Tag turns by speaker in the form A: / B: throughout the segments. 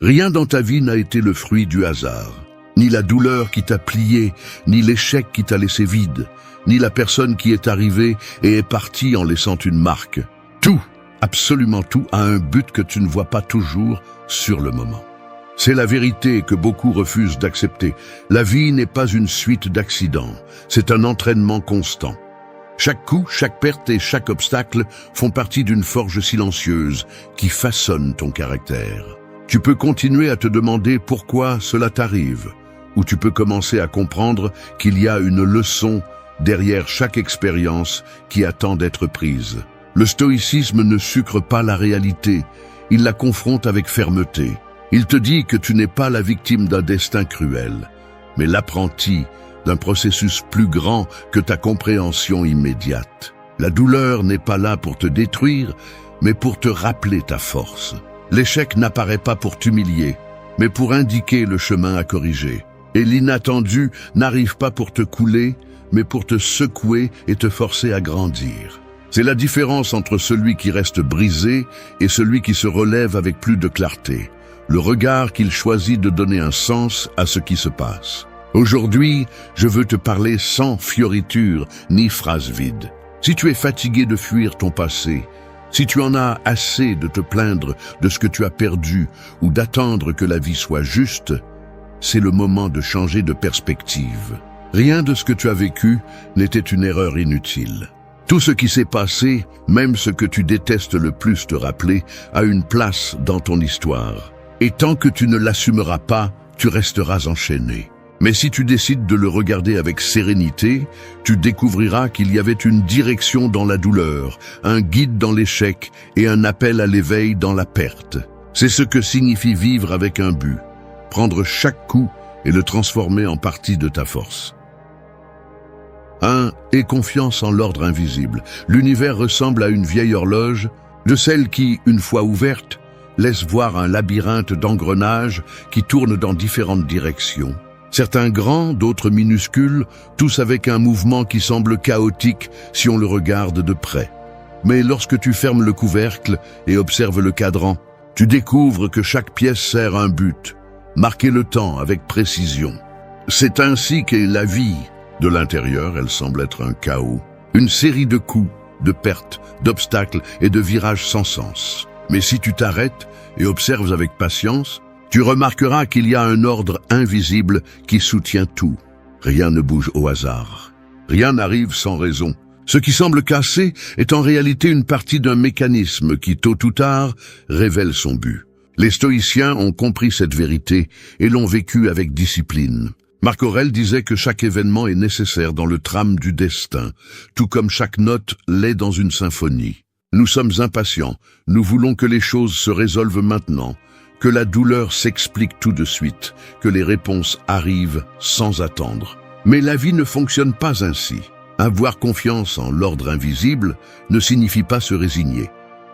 A: Rien dans ta vie n'a été le fruit du hasard. Ni la douleur qui t'a plié, ni l'échec qui t'a laissé vide, ni la personne qui est arrivée et est partie en laissant une marque. Tout, absolument tout, a un but que tu ne vois pas toujours sur le moment. C'est la vérité que beaucoup refusent d'accepter. La vie n'est pas une suite d'accidents, c'est un entraînement constant. Chaque coup, chaque perte et chaque obstacle font partie d'une forge silencieuse qui façonne ton caractère. Tu peux continuer à te demander pourquoi cela t'arrive, ou tu peux commencer à comprendre qu'il y a une leçon derrière chaque expérience qui attend d'être prise. Le stoïcisme ne sucre pas la réalité, il la confronte avec fermeté. Il te dit que tu n'es pas la victime d'un destin cruel, mais l'apprenti d'un processus plus grand que ta compréhension immédiate. La douleur n'est pas là pour te détruire, mais pour te rappeler ta force. L'échec n'apparaît pas pour t'humilier, mais pour indiquer le chemin à corriger. Et l'inattendu n'arrive pas pour te couler, mais pour te secouer et te forcer à grandir. C'est la différence entre celui qui reste brisé et celui qui se relève avec plus de clarté. Le regard qu'il choisit de donner un sens à ce qui se passe. Aujourd'hui, je veux te parler sans fioriture ni phrases vides. Si tu es fatigué de fuir ton passé, si tu en as assez de te plaindre de ce que tu as perdu ou d'attendre que la vie soit juste, c'est le moment de changer de perspective. Rien de ce que tu as vécu n'était une erreur inutile. Tout ce qui s'est passé, même ce que tu détestes le plus te rappeler, a une place dans ton histoire. Et tant que tu ne l'assumeras pas, tu resteras enchaîné. Mais si tu décides de le regarder avec sérénité, tu découvriras qu'il y avait une direction dans la douleur, un guide dans l'échec et un appel à l'éveil dans la perte. C'est ce que signifie vivre avec un but, prendre chaque coup et le transformer en partie de ta force. 1. Aie confiance en l'ordre invisible. L'univers ressemble à une vieille horloge, de celle qui, une fois ouverte, laisse voir un labyrinthe d'engrenages qui tournent dans différentes directions. Certains grands, d'autres minuscules, tous avec un mouvement qui semble chaotique si on le regarde de près. Mais lorsque tu fermes le couvercle et observes le cadran, tu découvres que chaque pièce sert un but, marquer le temps avec précision. C'est ainsi qu'est la vie. De l'intérieur, elle semble être un chaos, une série de coups, de pertes, d'obstacles et de virages sans sens. Mais si tu t'arrêtes et observes avec patience, tu remarqueras qu'il y a un ordre invisible qui soutient tout. Rien ne bouge au hasard. Rien n'arrive sans raison. Ce qui semble cassé est en réalité une partie d'un mécanisme qui, tôt ou tard, révèle son but. Les stoïciens ont compris cette vérité et l'ont vécu avec discipline. Marc Aurèle disait que chaque événement est nécessaire dans le trame du destin, tout comme chaque note l'est dans une symphonie. Nous sommes impatients, nous voulons que les choses se résolvent maintenant, que la douleur s'explique tout de suite, que les réponses arrivent sans attendre. Mais la vie ne fonctionne pas ainsi. Avoir confiance en l'ordre invisible ne signifie pas se résigner.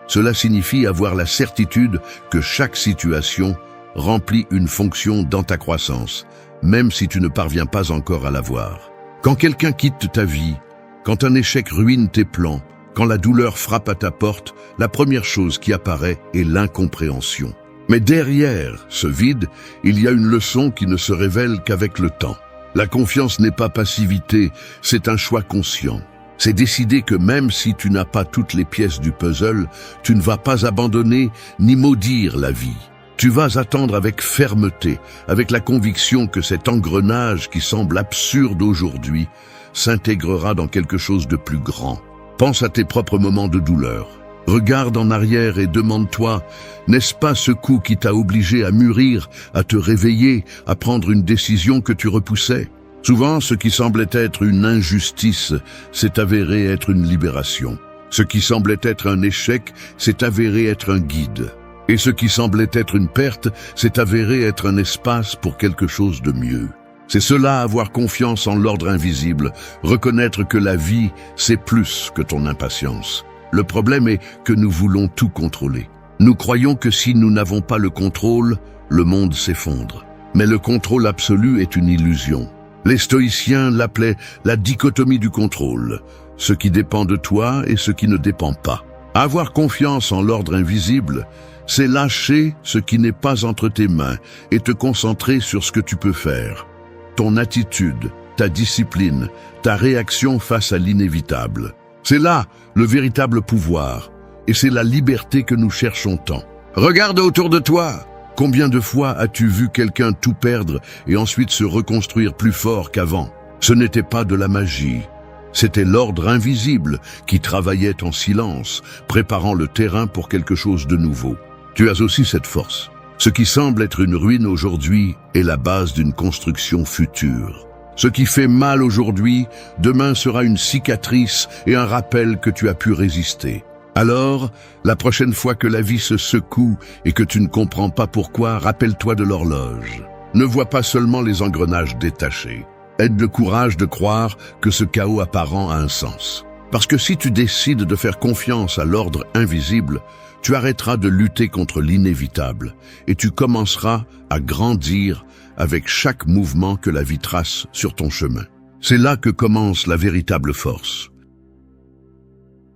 A: Cela signifie avoir la certitude que chaque situation remplit une fonction dans ta croissance, même si tu ne parviens pas encore à la voir. Quand quelqu'un quitte ta vie, quand un échec ruine tes plans, quand la douleur frappe à ta porte, la première chose qui apparaît est l'incompréhension. Mais derrière ce vide, il y a une leçon qui ne se révèle qu'avec le temps. La confiance n'est pas passivité, c'est un choix conscient. C'est décider que même si tu n'as pas toutes les pièces du puzzle, tu ne vas pas abandonner ni maudire la vie. Tu vas attendre avec fermeté, avec la conviction que cet engrenage qui semble absurde aujourd'hui s'intégrera dans quelque chose de plus grand. Pense à tes propres moments de douleur. Regarde en arrière et demande-toi, n'est-ce pas ce coup qui t'a obligé à mûrir, à te réveiller, à prendre une décision que tu repoussais? Souvent, ce qui semblait être une injustice s'est avéré être une libération. Ce qui semblait être un échec s'est avéré être un guide. Et ce qui semblait être une perte s'est avéré être un espace pour quelque chose de mieux. C'est cela, avoir confiance en l'ordre invisible, reconnaître que la vie, c'est plus que ton impatience. Le problème est que nous voulons tout contrôler. Nous croyons que si nous n'avons pas le contrôle, le monde s'effondre. Mais le contrôle absolu est une illusion. Les stoïciens l'appelaient la dichotomie du contrôle, ce qui dépend de toi et ce qui ne dépend pas. Avoir confiance en l'ordre invisible, c'est lâcher ce qui n'est pas entre tes mains et te concentrer sur ce que tu peux faire. Ton attitude, ta discipline, ta réaction face à l'inévitable. C'est là le véritable pouvoir, et c'est la liberté que nous cherchons tant. Regarde autour de toi. Combien de fois as-tu vu quelqu'un tout perdre et ensuite se reconstruire plus fort qu'avant? Ce n'était pas de la magie. C'était l'ordre invisible qui travaillait en silence, préparant le terrain pour quelque chose de nouveau. Tu as aussi cette force. Ce qui semble être une ruine aujourd'hui est la base d'une construction future. Ce qui fait mal aujourd'hui, demain sera une cicatrice et un rappel que tu as pu résister. Alors, la prochaine fois que la vie se secoue et que tu ne comprends pas pourquoi, rappelle-toi de l'horloge. Ne vois pas seulement les engrenages détachés. Aie le courage de croire que ce chaos apparent a un sens. Parce que si tu décides de faire confiance à l'ordre invisible, tu arrêteras de lutter contre l'inévitable et tu commenceras à grandir avec chaque mouvement que la vie trace sur ton chemin. C'est là que commence la véritable force.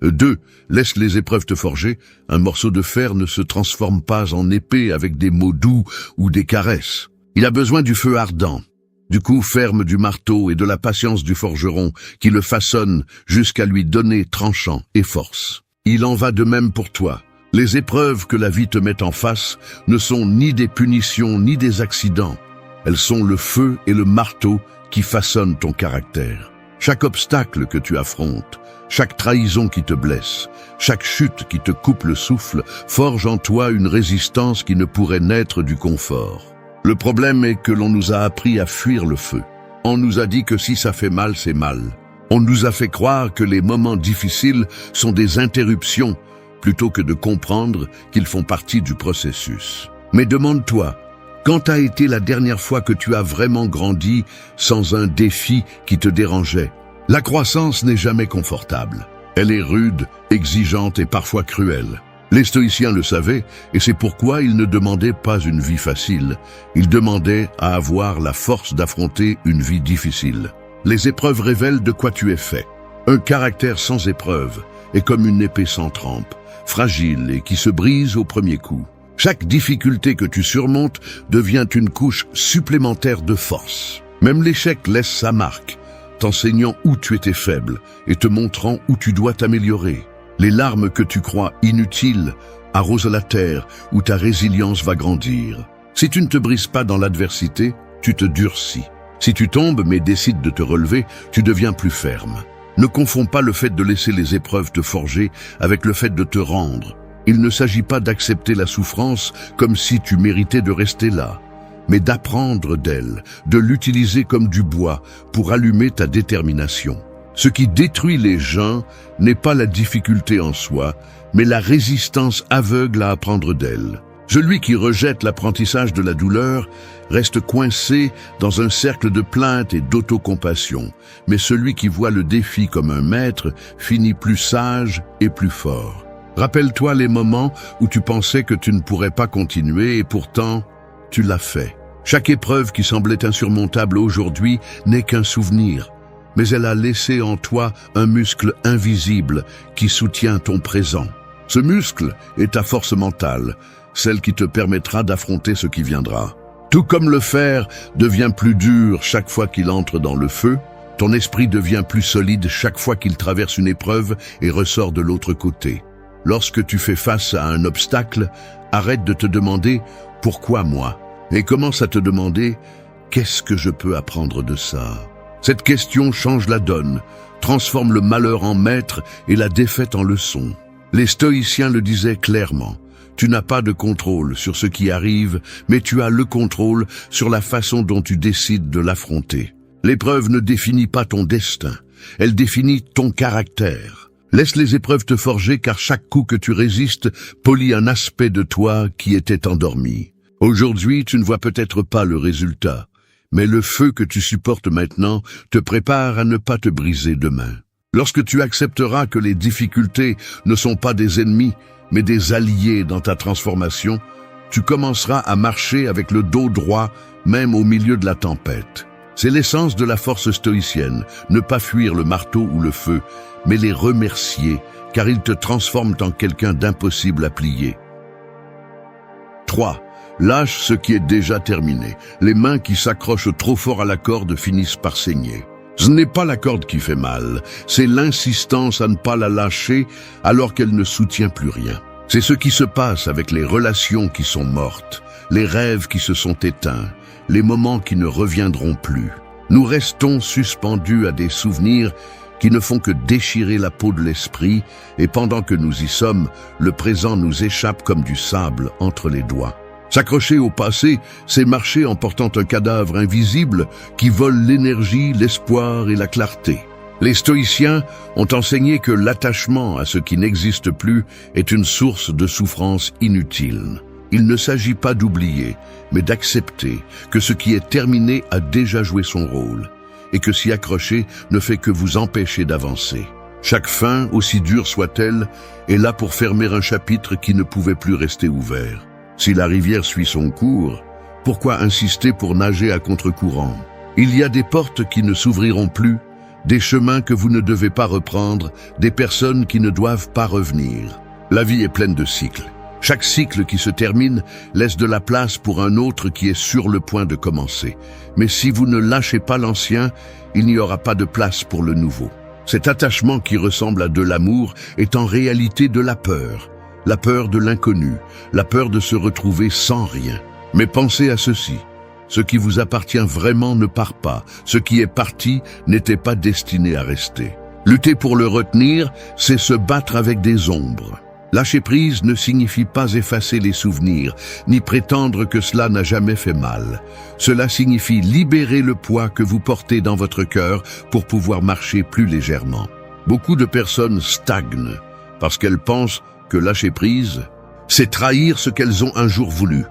A: 2. Laisse les épreuves te forger. Un morceau de fer ne se transforme pas en épée avec des mots doux ou des caresses. Il a besoin du feu ardent, du coup ferme du marteau et de la patience du forgeron qui le façonne jusqu'à lui donner tranchant et force. Il en va de même pour toi. Les épreuves que la vie te met en face ne sont ni des punitions ni des accidents. Elles sont le feu et le marteau qui façonnent ton caractère. Chaque obstacle que tu affrontes, chaque trahison qui te blesse, chaque chute qui te coupe le souffle, forge en toi une résistance qui ne pourrait naître du confort. Le problème est que l'on nous a appris à fuir le feu. On nous a dit que si ça fait mal, c'est mal. On nous a fait croire que les moments difficiles sont des interruptions, plutôt que de comprendre qu'ils font partie du processus. Mais demande-toi, quand a été la dernière fois que tu as vraiment grandi sans un défi qui te dérangeait? La croissance n'est jamais confortable. Elle est rude, exigeante et parfois cruelle. Les stoïciens le savaient, et c'est pourquoi ils ne demandaient pas une vie facile. Ils demandaient à avoir la force d'affronter une vie difficile. Les épreuves révèlent de quoi tu es fait. Un caractère sans épreuve est comme une épée sans trempe, fragile et qui se brise au premier coup. Chaque difficulté que tu surmontes devient une couche supplémentaire de force. Même l'échec laisse sa marque, t'enseignant où tu étais faible et te montrant où tu dois t'améliorer. Les larmes que tu crois inutiles arrosent la terre où ta résilience va grandir. Si tu ne te brises pas dans l'adversité, tu te durcis. Si tu tombes mais décides de te relever, tu deviens plus ferme. Ne confonds pas le fait de laisser les épreuves te forger avec le fait de te rendre. Il ne s'agit pas d'accepter la souffrance comme si tu méritais de rester là, mais d'apprendre d'elle, de l'utiliser comme du bois pour allumer ta détermination. Ce qui détruit les gens n'est pas la difficulté en soi, mais la résistance aveugle à apprendre d'elle. Celui qui rejette l'apprentissage de la douleur reste coincé dans un cercle de plaintes et d'autocompassion, mais celui qui voit le défi comme un maître finit plus sage et plus fort. Rappelle-toi les moments où tu pensais que tu ne pourrais pas continuer et pourtant, tu l'as fait. Chaque épreuve qui semblait insurmontable aujourd'hui n'est qu'un souvenir, mais elle a laissé en toi un muscle invisible qui soutient ton présent. Ce muscle est ta force mentale, celle qui te permettra d'affronter ce qui viendra. Tout comme le fer devient plus dur chaque fois qu'il entre dans le feu, ton esprit devient plus solide chaque fois qu'il traverse une épreuve et ressort de l'autre côté. Lorsque tu fais face à un obstacle, arrête de te demander « Pourquoi moi ?» et commence à te demander « Qu'est-ce que je peux apprendre de ça ?» Cette question change la donne, transforme le malheur en maître et la défaite en leçon. Les stoïciens le disaient clairement. Tu n'as pas de contrôle sur ce qui arrive, mais tu as le contrôle sur la façon dont tu décides de l'affronter. L'épreuve ne définit pas ton destin, elle définit ton caractère. Laisse les épreuves te forger car chaque coup que tu résistes polit un aspect de toi qui était endormi. Aujourd'hui, tu ne vois peut-être pas le résultat, mais le feu que tu supportes maintenant te prépare à ne pas te briser demain. Lorsque tu accepteras que les difficultés ne sont pas des ennemis, mais des alliés dans ta transformation, tu commenceras à marcher avec le dos droit, même au milieu de la tempête. C'est l'essence de la force stoïcienne, ne pas fuir le marteau ou le feu, mais les remercier, car ils te transforment en quelqu'un d'impossible à plier. 3. Lâche ce qui est déjà terminé. Les mains qui s'accrochent trop fort à la corde finissent par saigner. Ce n'est pas la corde qui fait mal, c'est l'insistance à ne pas la lâcher alors qu'elle ne soutient plus rien. C'est ce qui se passe avec les relations qui sont mortes, les rêves qui se sont éteints, les moments qui ne reviendront plus. Nous restons suspendus à des souvenirs qui ne font que déchirer la peau de l'esprit, et pendant que nous y sommes, le présent nous échappe comme du sable entre les doigts. S'accrocher au passé, c'est marcher en portant un cadavre invisible qui vole l'énergie, l'espoir et la clarté. Les stoïciens ont enseigné que l'attachement à ce qui n'existe plus est une source de souffrance inutile. Il ne s'agit pas d'oublier, mais d'accepter que ce qui est terminé a déjà joué son rôle, et que s'y accrocher ne fait que vous empêcher d'avancer. Chaque fin, aussi dure soit-elle, est là pour fermer un chapitre qui ne pouvait plus rester ouvert. Si la rivière suit son cours, pourquoi insister pour nager à contre-courant? Il y a des portes qui ne s'ouvriront plus, des chemins que vous ne devez pas reprendre, des personnes qui ne doivent pas revenir. La vie est pleine de cycles. Chaque cycle qui se termine laisse de la place pour un autre qui est sur le point de commencer. Mais si vous ne lâchez pas l'ancien, il n'y aura pas de place pour le nouveau. Cet attachement qui ressemble à de l'amour est en réalité de la peur de l'inconnu, la peur de se retrouver sans rien. Mais pensez à ceci, ce qui vous appartient vraiment ne part pas, ce qui est parti n'était pas destiné à rester. Lutter pour le retenir, c'est se battre avec des ombres. Lâcher prise ne signifie pas effacer les souvenirs, ni prétendre que cela n'a jamais fait mal. Cela signifie libérer le poids que vous portez dans votre cœur pour pouvoir marcher plus légèrement. Beaucoup de personnes stagnent parce qu'elles pensent que lâcher prise, c'est trahir ce qu'elles ont un jour voulu.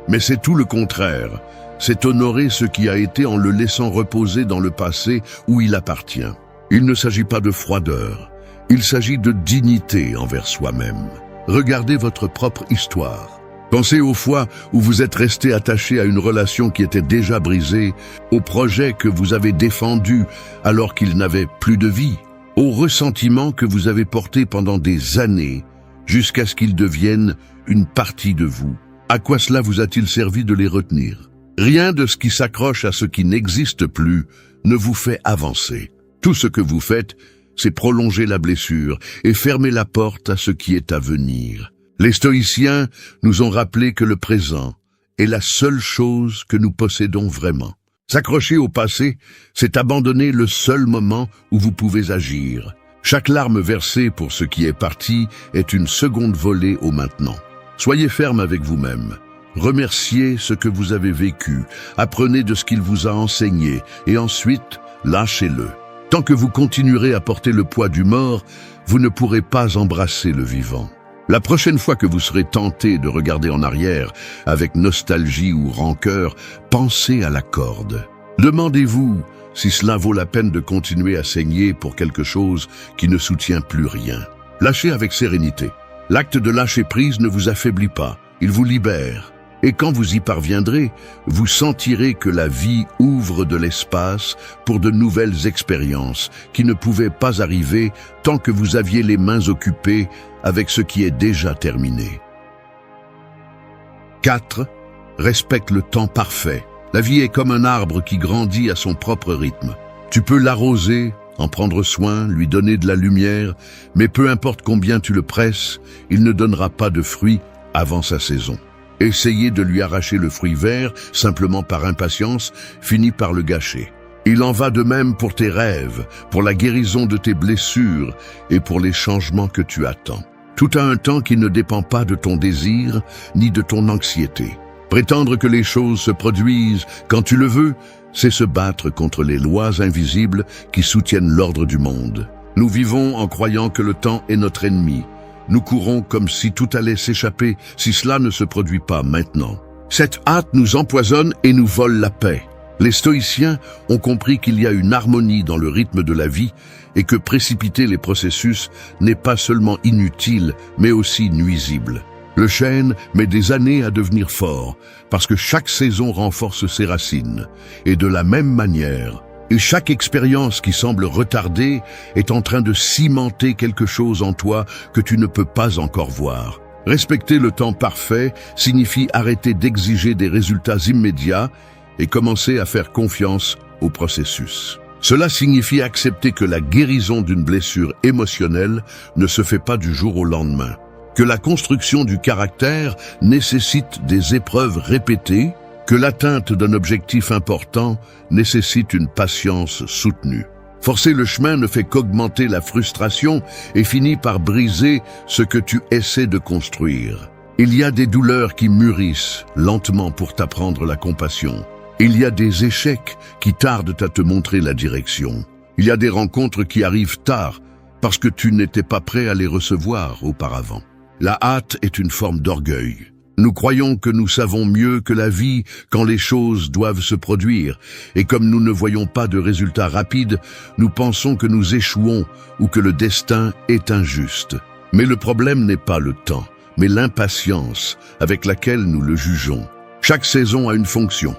A: Mais c'est tout le contraire. C'est honorer ce qui a été en le laissant reposer dans le passé où il appartient. Il ne s'agit pas de froideur. Il s'agit de dignité envers soi-même. Regardez votre propre histoire. Pensez aux fois où vous êtes resté attaché à une relation qui était déjà brisée, au projet que vous avez défendu alors qu'il n'avait plus de vie, au ressentiment que vous avez porté pendant des années, jusqu'à ce qu'ils deviennent une partie de vous. À quoi cela vous a-t-il servi de les retenir? Rien de ce qui s'accroche à ce qui n'existe plus ne vous fait avancer. Tout ce que vous faites, c'est prolonger la blessure et fermer la porte à ce qui est à venir. Les stoïciens nous ont rappelé que le présent est la seule chose que nous possédons vraiment. S'accrocher au passé, c'est abandonner le seul moment où vous pouvez agir. Chaque larme versée pour ce qui est parti est une seconde volée au maintenant. Soyez ferme avec vous-même. Remerciez ce que vous avez vécu, apprenez de ce qu'il vous a enseigné et ensuite, lâchez-le. Tant que vous continuerez à porter le poids du mort, vous ne pourrez pas embrasser le vivant. La prochaine fois que vous serez tenté de regarder en arrière avec nostalgie ou rancœur, pensez à la corde. Demandez-vous si cela vaut la peine de continuer à saigner pour quelque chose qui ne soutient plus rien. Lâchez avec sérénité. L'acte de lâcher prise ne vous affaiblit pas, il vous libère. Et quand vous y parviendrez, vous sentirez que la vie ouvre de l'espace pour de nouvelles expériences qui ne pouvaient pas arriver tant que vous aviez les mains occupées avec ce qui est déjà terminé. 4. Respecte le temps parfait. La vie est comme un arbre qui grandit à son propre rythme. Tu peux l'arroser, en prendre soin, lui donner de la lumière, mais peu importe combien tu le presses, il ne donnera pas de fruits avant sa saison. Essayer de lui arracher le fruit vert, simplement par impatience, finit par le gâcher. Il en va de même pour tes rêves, pour la guérison de tes blessures et pour les changements que tu attends. Tout a un temps qui ne dépend pas de ton désir ni de ton anxiété. Prétendre que les choses se produisent quand tu le veux, c'est se battre contre les lois invisibles qui soutiennent l'ordre du monde. Nous vivons en croyant que le temps est notre ennemi. Nous courons comme si tout allait s'échapper si cela ne se produit pas maintenant. Cette hâte nous empoisonne et nous vole la paix. Les stoïciens ont compris qu'il y a une harmonie dans le rythme de la vie et que précipiter les processus n'est pas seulement inutile, mais aussi nuisible. Le chêne met des années à devenir fort, parce que chaque saison renforce ses racines. Et de la même manière, chaque expérience qui semble retardée est en train de cimenter quelque chose en toi que tu ne peux pas encore voir. Respecter le temps parfait signifie arrêter d'exiger des résultats immédiats et commencer à faire confiance au processus. Cela signifie accepter que la guérison d'une blessure émotionnelle ne se fait pas du jour au lendemain, que la construction du caractère nécessite des épreuves répétées, que l'atteinte d'un objectif important nécessite une patience soutenue. Forcer le chemin ne fait qu'augmenter la frustration et finit par briser ce que tu essaies de construire. Il y a des douleurs qui mûrissent lentement pour t'apprendre la compassion. Il y a des échecs qui tardent à te montrer la direction. Il y a des rencontres qui arrivent tard parce que tu n'étais pas prêt à les recevoir auparavant. La hâte est une forme d'orgueil. Nous croyons que nous savons mieux que la vie quand les choses doivent se produire, et comme nous ne voyons pas de résultats rapides, nous pensons que nous échouons ou que le destin est injuste. Mais le problème n'est pas le temps, mais l'impatience avec laquelle nous le jugeons. Chaque saison a une fonction.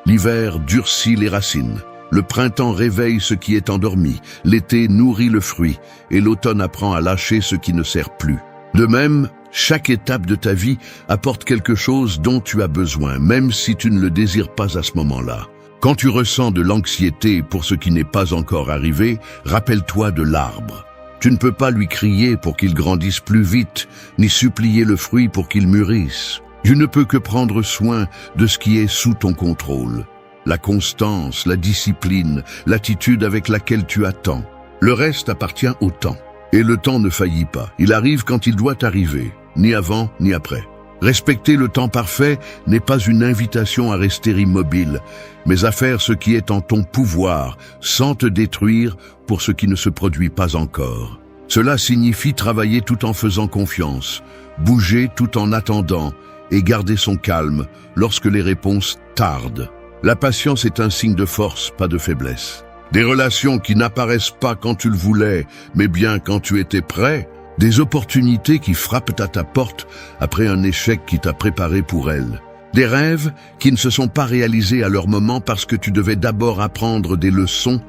A: L'hiver durcit les racines, le printemps réveille ce qui est endormi, l'été nourrit le fruit, et l'automne apprend à lâcher ce qui ne sert plus. De même, chaque étape de ta vie apporte quelque chose dont tu as besoin, même si tu ne le désires pas à ce moment-là. Quand tu ressens de l'anxiété pour ce qui n'est pas encore arrivé, rappelle-toi de l'arbre. Tu ne peux pas lui crier pour qu'il grandisse plus vite, ni supplier le fruit pour qu'il mûrisse. Tu ne peux que prendre soin de ce qui est sous ton contrôle. La constance, la discipline, l'attitude avec laquelle tu attends. Le reste appartient au temps. Et le temps ne faillit pas. Il arrive quand il doit arriver, ni avant ni après. Respecter le temps parfait n'est pas une invitation à rester immobile, mais à faire ce qui est en ton pouvoir, sans te détruire pour ce qui ne se produit pas encore. Cela signifie travailler tout en faisant confiance, bouger tout en attendant et garder son calme lorsque les réponses tardent. La patience est un signe de force, pas de faiblesse. Des relations qui n'apparaissent pas quand tu le voulais, mais bien quand tu étais prêt. Des opportunités qui frappent à ta porte après un échec qui t'a préparé pour elles. Des rêves qui ne se sont pas réalisés à leur moment parce que tu devais d'abord apprendre des leçons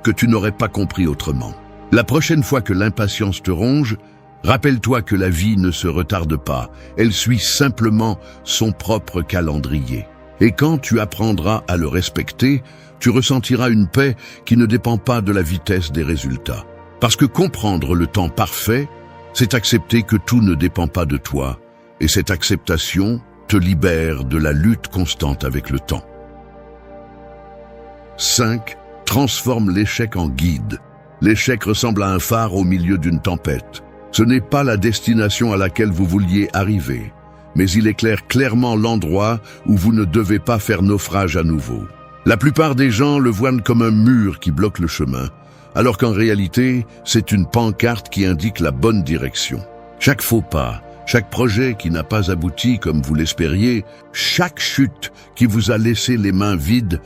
A: que tu n'aurais pas compris autrement. La prochaine fois que l'impatience te ronge, rappelle-toi que la vie ne se retarde pas. Elle suit simplement son propre calendrier. Et quand tu apprendras à le respecter, tu ressentiras une paix qui ne dépend pas de la vitesse des résultats. Parce que comprendre le temps parfait, c'est accepter que tout ne dépend pas de toi, et cette acceptation te libère de la lutte constante avec le temps. 5. Transforme l'échec en guide. L'échec ressemble à un phare au milieu d'une tempête. Ce n'est pas la destination à laquelle vous vouliez arriver, mais il éclaire clairement l'endroit où vous ne devez pas faire naufrage à nouveau. La plupart des gens le voient comme un mur qui bloque le chemin, alors qu'en réalité, c'est une pancarte qui indique la bonne direction. Chaque faux pas, chaque projet qui n'a pas abouti comme vous l'espériez, chaque chute qui vous a laissé les mains vides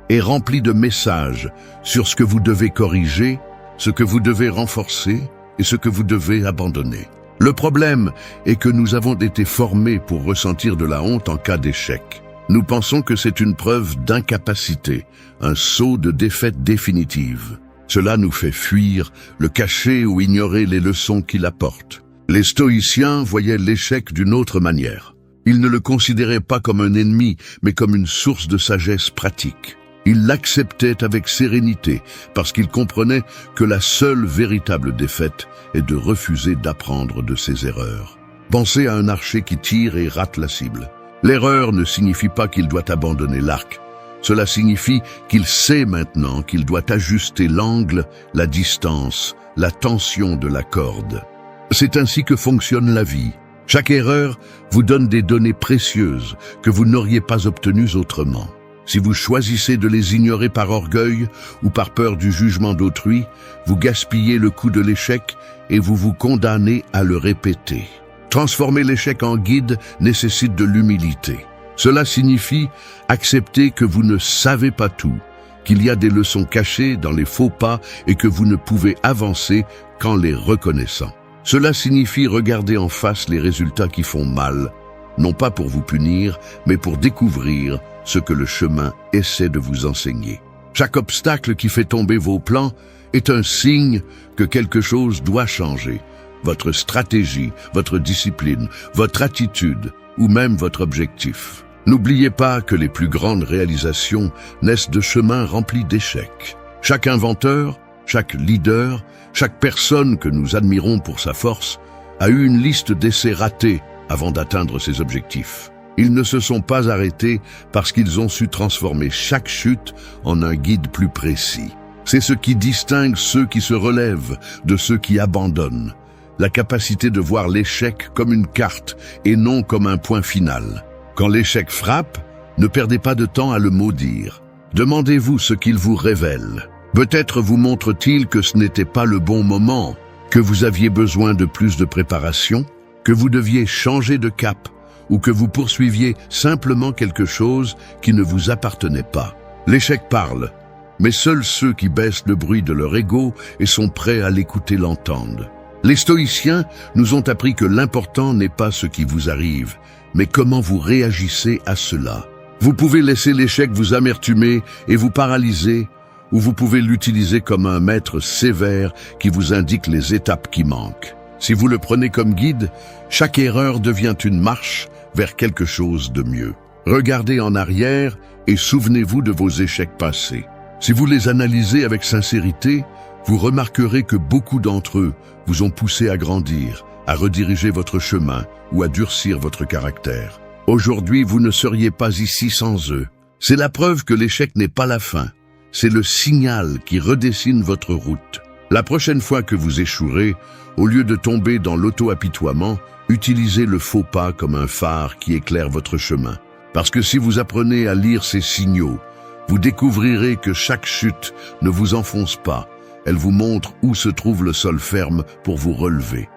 A: est remplie de messages sur ce que vous devez corriger, ce que vous devez renforcer et ce que vous devez abandonner. Le problème est que nous avons été formés pour ressentir de la honte en cas d'échec. Nous pensons que c'est une preuve d'incapacité, un sceau de défaite définitive. Cela nous fait fuir, le cacher ou ignorer les leçons qu'il apporte. Les stoïciens voyaient l'échec d'une autre manière. Ils ne le considéraient pas comme un ennemi, mais comme une source de sagesse pratique. Ils l'acceptaient avec sérénité, parce qu'ils comprenaient que la seule véritable défaite est de refuser d'apprendre de ses erreurs. Pensez à un archer qui tire et rate la cible. L'erreur ne signifie pas qu'il doit abandonner l'arc. Cela signifie qu'il sait maintenant qu'il doit ajuster l'angle, la distance, la tension de la corde. C'est ainsi que fonctionne la vie. Chaque erreur vous donne des données précieuses que vous n'auriez pas obtenues autrement. Si vous choisissez de les ignorer par orgueil ou par peur du jugement d'autrui, vous gaspillez le coup de l'échec et vous vous condamnez à le répéter. Transformer l'échec en guide nécessite de l'humilité. Cela signifie accepter que vous ne savez pas tout, qu'il y a des leçons cachées dans les faux pas et que vous ne pouvez avancer qu'en les reconnaissant. Cela signifie regarder en face les résultats qui font mal, non pas pour vous punir, mais pour découvrir ce que le chemin essaie de vous enseigner. Chaque obstacle qui fait tomber vos plans est un signe que quelque chose doit changer. Votre stratégie, votre discipline, votre attitude ou même votre objectif. N'oubliez pas que les plus grandes réalisations naissent de chemins remplis d'échecs. Chaque inventeur, chaque leader, chaque personne que nous admirons pour sa force a eu une liste d'essais ratés avant d'atteindre ses objectifs. Ils ne se sont pas arrêtés parce qu'ils ont su transformer chaque chute en un guide plus précis. C'est ce qui distingue ceux qui se relèvent de ceux qui abandonnent. La capacité de voir l'échec comme une carte et non comme un point final. Quand l'échec frappe, ne perdez pas de temps à le maudire. Demandez-vous ce qu'il vous révèle. Peut-être vous montre-t-il que ce n'était pas le bon moment, que vous aviez besoin de plus de préparation, que vous deviez changer de cap, ou que vous poursuiviez simplement quelque chose qui ne vous appartenait pas. L'échec parle, mais seuls ceux qui baissent le bruit de leur ego et sont prêts à l'écouter l'entendent. Les stoïciens nous ont appris que l'important n'est pas ce qui vous arrive, mais comment vous réagissez à cela. Vous pouvez laisser l'échec vous amertumer et vous paralyser, ou vous pouvez l'utiliser comme un maître sévère qui vous indique les étapes qui manquent. Si vous le prenez comme guide, chaque erreur devient une marche vers quelque chose de mieux. Regardez en arrière et souvenez-vous de vos échecs passés. Si vous les analysez avec sincérité, vous remarquerez que beaucoup d'entre eux vous ont poussé à grandir, à rediriger votre chemin ou à durcir votre caractère. Aujourd'hui, vous ne seriez pas ici sans eux. C'est la preuve que l'échec n'est pas la fin. C'est le signal qui redessine votre route. La prochaine fois que vous échouerez, au lieu de tomber dans l'auto-apitoiement, utilisez le faux pas comme un phare qui éclaire votre chemin. Parce que si vous apprenez à lire ces signaux, vous découvrirez que chaque chute ne vous enfonce pas. Elle vous montre où se trouve le sol ferme pour vous relever.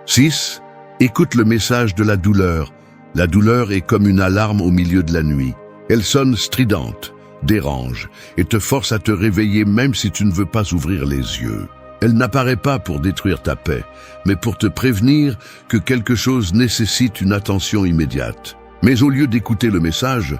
A: 6. Écoute le message de la douleur. La douleur est comme une alarme au milieu de la nuit. Elle sonne stridente, dérange et te force à te réveiller même si tu ne veux pas ouvrir les yeux. Elle n'apparaît pas pour détruire ta paix, mais pour te prévenir que quelque chose nécessite une attention immédiate. Mais au lieu d'écouter le message,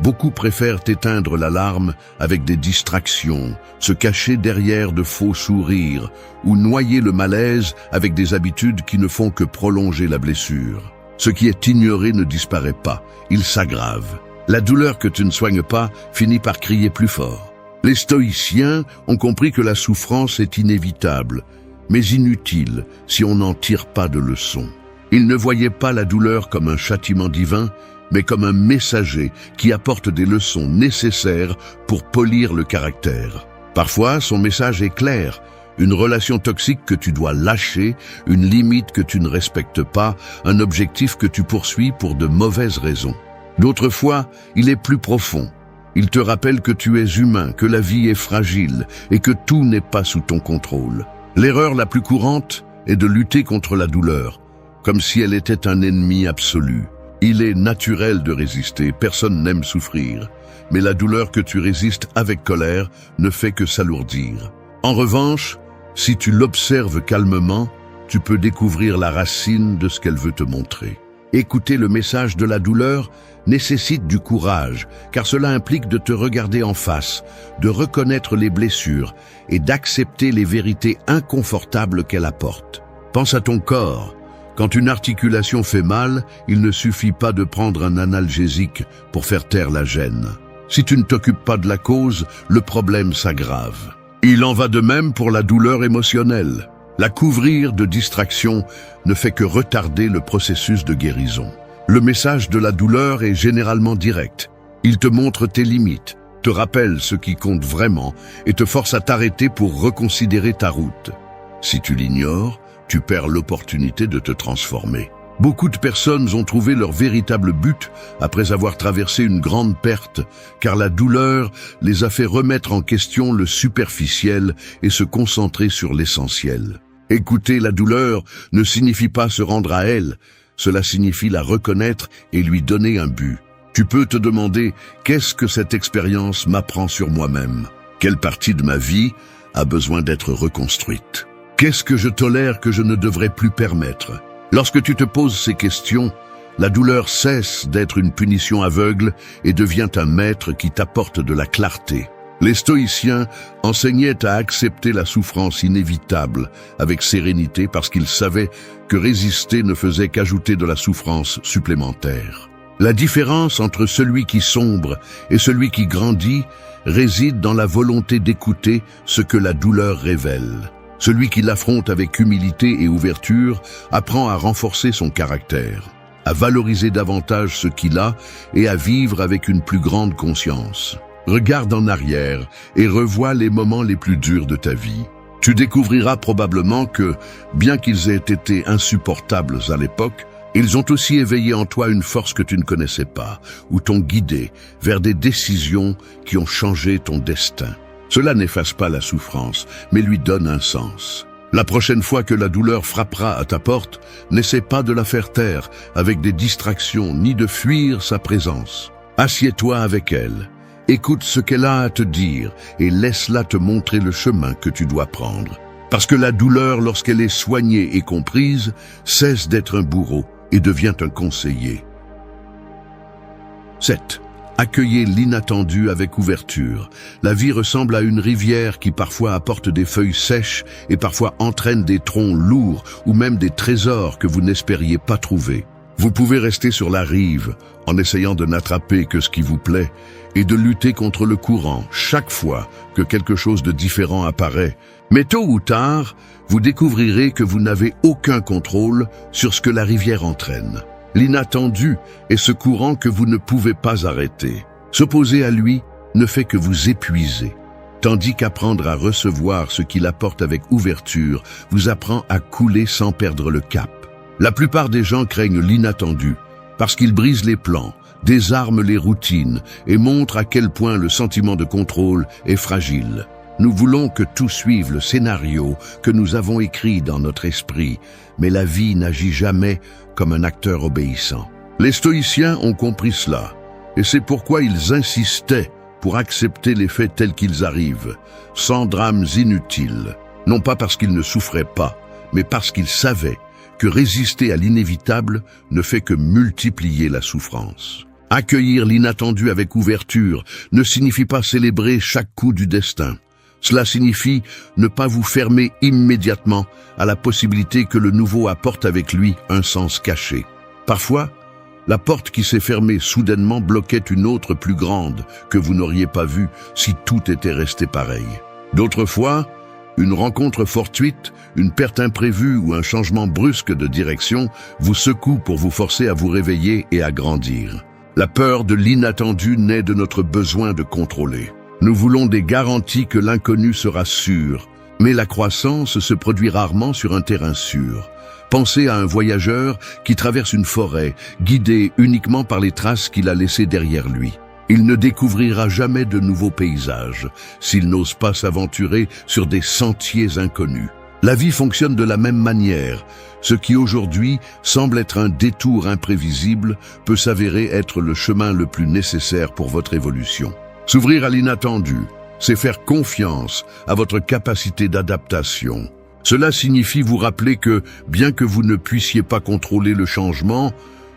A: beaucoup préfèrent éteindre l'alarme avec des distractions, se cacher derrière de faux sourires ou noyer le malaise avec des habitudes qui ne font que prolonger la blessure. Ce qui est ignoré ne disparaît pas, il s'aggrave. La douleur que tu ne soignes pas finit par crier plus fort. Les stoïciens ont compris que la souffrance est inévitable, mais inutile si on n'en tire pas de leçon. Ils ne voyaient pas la douleur comme un châtiment divin, mais comme un messager qui apporte des leçons nécessaires pour polir le caractère. Parfois, son message est clair. Une relation toxique que tu dois lâcher, une limite que tu ne respectes pas, un objectif que tu poursuis pour de mauvaises raisons. D'autres fois, il est plus profond. Il te rappelle que tu es humain, que la vie est fragile et que tout n'est pas sous ton contrôle. L'erreur la plus courante est de lutter contre la douleur, comme si elle était un ennemi absolu. Il est naturel de résister, personne n'aime souffrir, mais la douleur que tu résistes avec colère ne fait que s'alourdir. En revanche, si tu l'observes calmement, tu peux découvrir la racine de ce qu'elle veut te montrer. Écouter le message de la douleur nécessite du courage, car cela implique de te regarder en face, de reconnaître les blessures et d'accepter les vérités inconfortables qu'elle apporte. Pense à ton corps. Quand une articulation fait mal, il ne suffit pas de prendre un analgésique pour faire taire la gêne. Si tu ne t'occupes pas de la cause, le problème s'aggrave. Il en va de même pour la douleur émotionnelle. La couvrir de distractions ne fait que retarder le processus de guérison. Le message de la douleur est généralement direct. Il te montre tes limites, te rappelle ce qui compte vraiment et te force à t'arrêter pour reconsidérer ta route. Si tu l'ignores, tu perds l'opportunité de te transformer. Beaucoup de personnes ont trouvé leur véritable but après avoir traversé une grande perte, car la douleur les a fait remettre en question le superficiel et se concentrer sur l'essentiel. Écouter la douleur ne signifie pas se rendre à elle, cela signifie la reconnaître et lui donner un but. Tu peux te demander, qu'est-ce que cette expérience m'apprend sur moi-même? Quelle partie de ma vie a besoin d'être reconstruite? Qu'est-ce que je tolère que je ne devrais plus permettre? Lorsque tu te poses ces questions, la douleur cesse d'être une punition aveugle et devient un maître qui t'apporte de la clarté. Les stoïciens enseignaient à accepter la souffrance inévitable avec sérénité parce qu'ils savaient que résister ne faisait qu'ajouter de la souffrance supplémentaire. La différence entre celui qui sombre et celui qui grandit réside dans la volonté d'écouter ce que la douleur révèle. Celui qui l'affronte avec humilité et ouverture apprend à renforcer son caractère, à valoriser davantage ce qu'il a et à vivre avec une plus grande conscience. Regarde en arrière et revois les moments les plus durs de ta vie. Tu découvriras probablement que, bien qu'ils aient été insupportables à l'époque, ils ont aussi éveillé en toi une force que tu ne connaissais pas, ou t'ont guidé vers des décisions qui ont changé ton destin. Cela n'efface pas la souffrance, mais lui donne un sens. La prochaine fois que la douleur frappera à ta porte, n'essaie pas de la faire taire avec des distractions, ni de fuir sa présence. Assieds-toi avec elle. Écoute ce qu'elle a à te dire et laisse-la te montrer le chemin que tu dois prendre. Parce que la douleur, lorsqu'elle est soignée et comprise, cesse d'être un bourreau et devient un conseiller. 7. Accueillez l'inattendu avec ouverture. La vie ressemble à une rivière qui parfois apporte des feuilles sèches et parfois entraîne des troncs lourds ou même des trésors que vous n'espériez pas trouver. Vous pouvez rester sur la rive en essayant de n'attraper que ce qui vous plaît et de lutter contre le courant chaque fois que quelque chose de différent apparaît. Mais tôt ou tard, vous découvrirez que vous n'avez aucun contrôle sur ce que la rivière entraîne. L'inattendu est ce courant que vous ne pouvez pas arrêter. S'opposer à lui ne fait que vous épuiser, tandis qu'apprendre à recevoir ce qu'il apporte avec ouverture vous apprend à couler sans perdre le cap. La plupart des gens craignent l'inattendu parce qu'il brise les plans, désarme les routines et montre à quel point le sentiment de contrôle est fragile. Nous voulons que tout suive le scénario que nous avons écrit dans notre esprit, mais la vie n'agit jamais comme un acteur obéissant. Les stoïciens ont compris cela, et c'est pourquoi ils insistaient pour accepter les faits tels qu'ils arrivent, sans drames inutiles, non pas parce qu'ils ne souffraient pas, mais parce qu'ils savaient que résister à l'inévitable ne fait que multiplier la souffrance. Accueillir l'inattendu avec ouverture ne signifie pas célébrer chaque coup du destin. Cela signifie ne pas vous fermer immédiatement à la possibilité que le nouveau apporte avec lui un sens caché. Parfois, la porte qui s'est fermée soudainement bloquait une autre plus grande que vous n'auriez pas vue si tout était resté pareil. D'autres fois, une rencontre fortuite, une perte imprévue ou un changement brusque de direction vous secoue pour vous forcer à vous réveiller et à grandir. La peur de l'inattendu naît de notre besoin de contrôler. Nous voulons des garanties que l'inconnu sera sûr, mais la croissance se produit rarement sur un terrain sûr. Pensez à un voyageur qui traverse une forêt, guidé uniquement par les traces qu'il a laissées derrière lui. Il ne découvrira jamais de nouveaux paysages s'il n'ose pas s'aventurer sur des sentiers inconnus. La vie fonctionne de la même manière. Ce qui aujourd'hui semble être un détour imprévisible peut s'avérer être le chemin le plus nécessaire pour votre évolution. S'ouvrir à l'inattendu, c'est faire confiance à votre capacité d'adaptation. Cela signifie vous rappeler que, bien que vous ne puissiez pas contrôler le changement,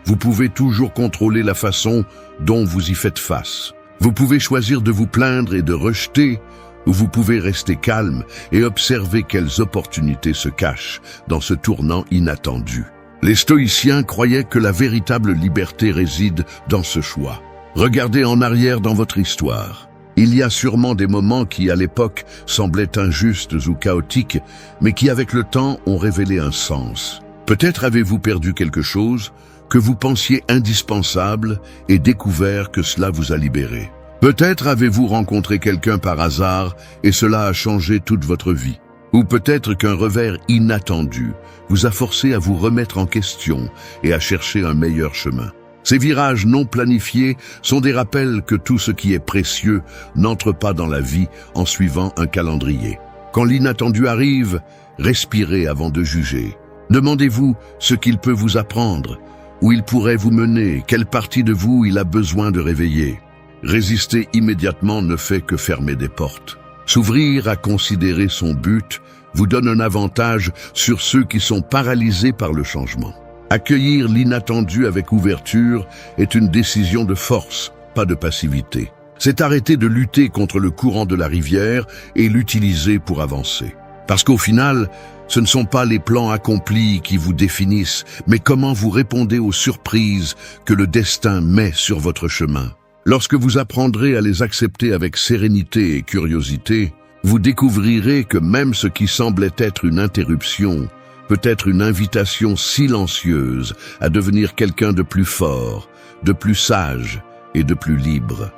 A: vous pouvez toujours contrôler la façon dont vous y faites face. Vous pouvez choisir de vous plaindre et de rejeter, ou vous pouvez rester calme et observer quelles opportunités se cachent dans ce tournant inattendu. Les stoïciens croyaient que la véritable liberté réside dans ce choix. Regardez en arrière dans votre histoire. Il y a sûrement des moments qui, à l'époque, semblaient injustes ou chaotiques, mais qui, avec le temps, ont révélé un sens. Peut-être avez-vous perdu quelque chose que vous pensiez indispensable et découvert que cela vous a libéré. Peut-être avez-vous rencontré quelqu'un par hasard et cela a changé toute votre vie. Ou peut-être qu'un revers inattendu vous a forcé à vous remettre en question et à chercher un meilleur chemin. Ces virages non planifiés sont des rappels que tout ce qui est précieux n'entre pas dans la vie en suivant un calendrier. Quand l'inattendu arrive, respirez avant de juger. Demandez-vous ce qu'il peut vous apprendre, où il pourrait vous mener, quelle partie de vous il a besoin de réveiller. Résister immédiatement ne fait que fermer des portes. S'ouvrir à considérer son but vous donne un avantage sur ceux qui sont paralysés par le changement. Accueillir l'inattendu avec ouverture est une décision de force, pas de passivité. C'est arrêter de lutter contre le courant de la rivière et l'utiliser pour avancer. Parce qu'au final, ce ne sont pas les plans accomplis qui vous définissent, mais comment vous répondez aux surprises que le destin met sur votre chemin. Lorsque vous apprendrez à les accepter avec sérénité et curiosité, vous découvrirez que même ce qui semblait être une interruption peut être une invitation silencieuse à devenir quelqu'un de plus fort, de plus sage et de plus libre.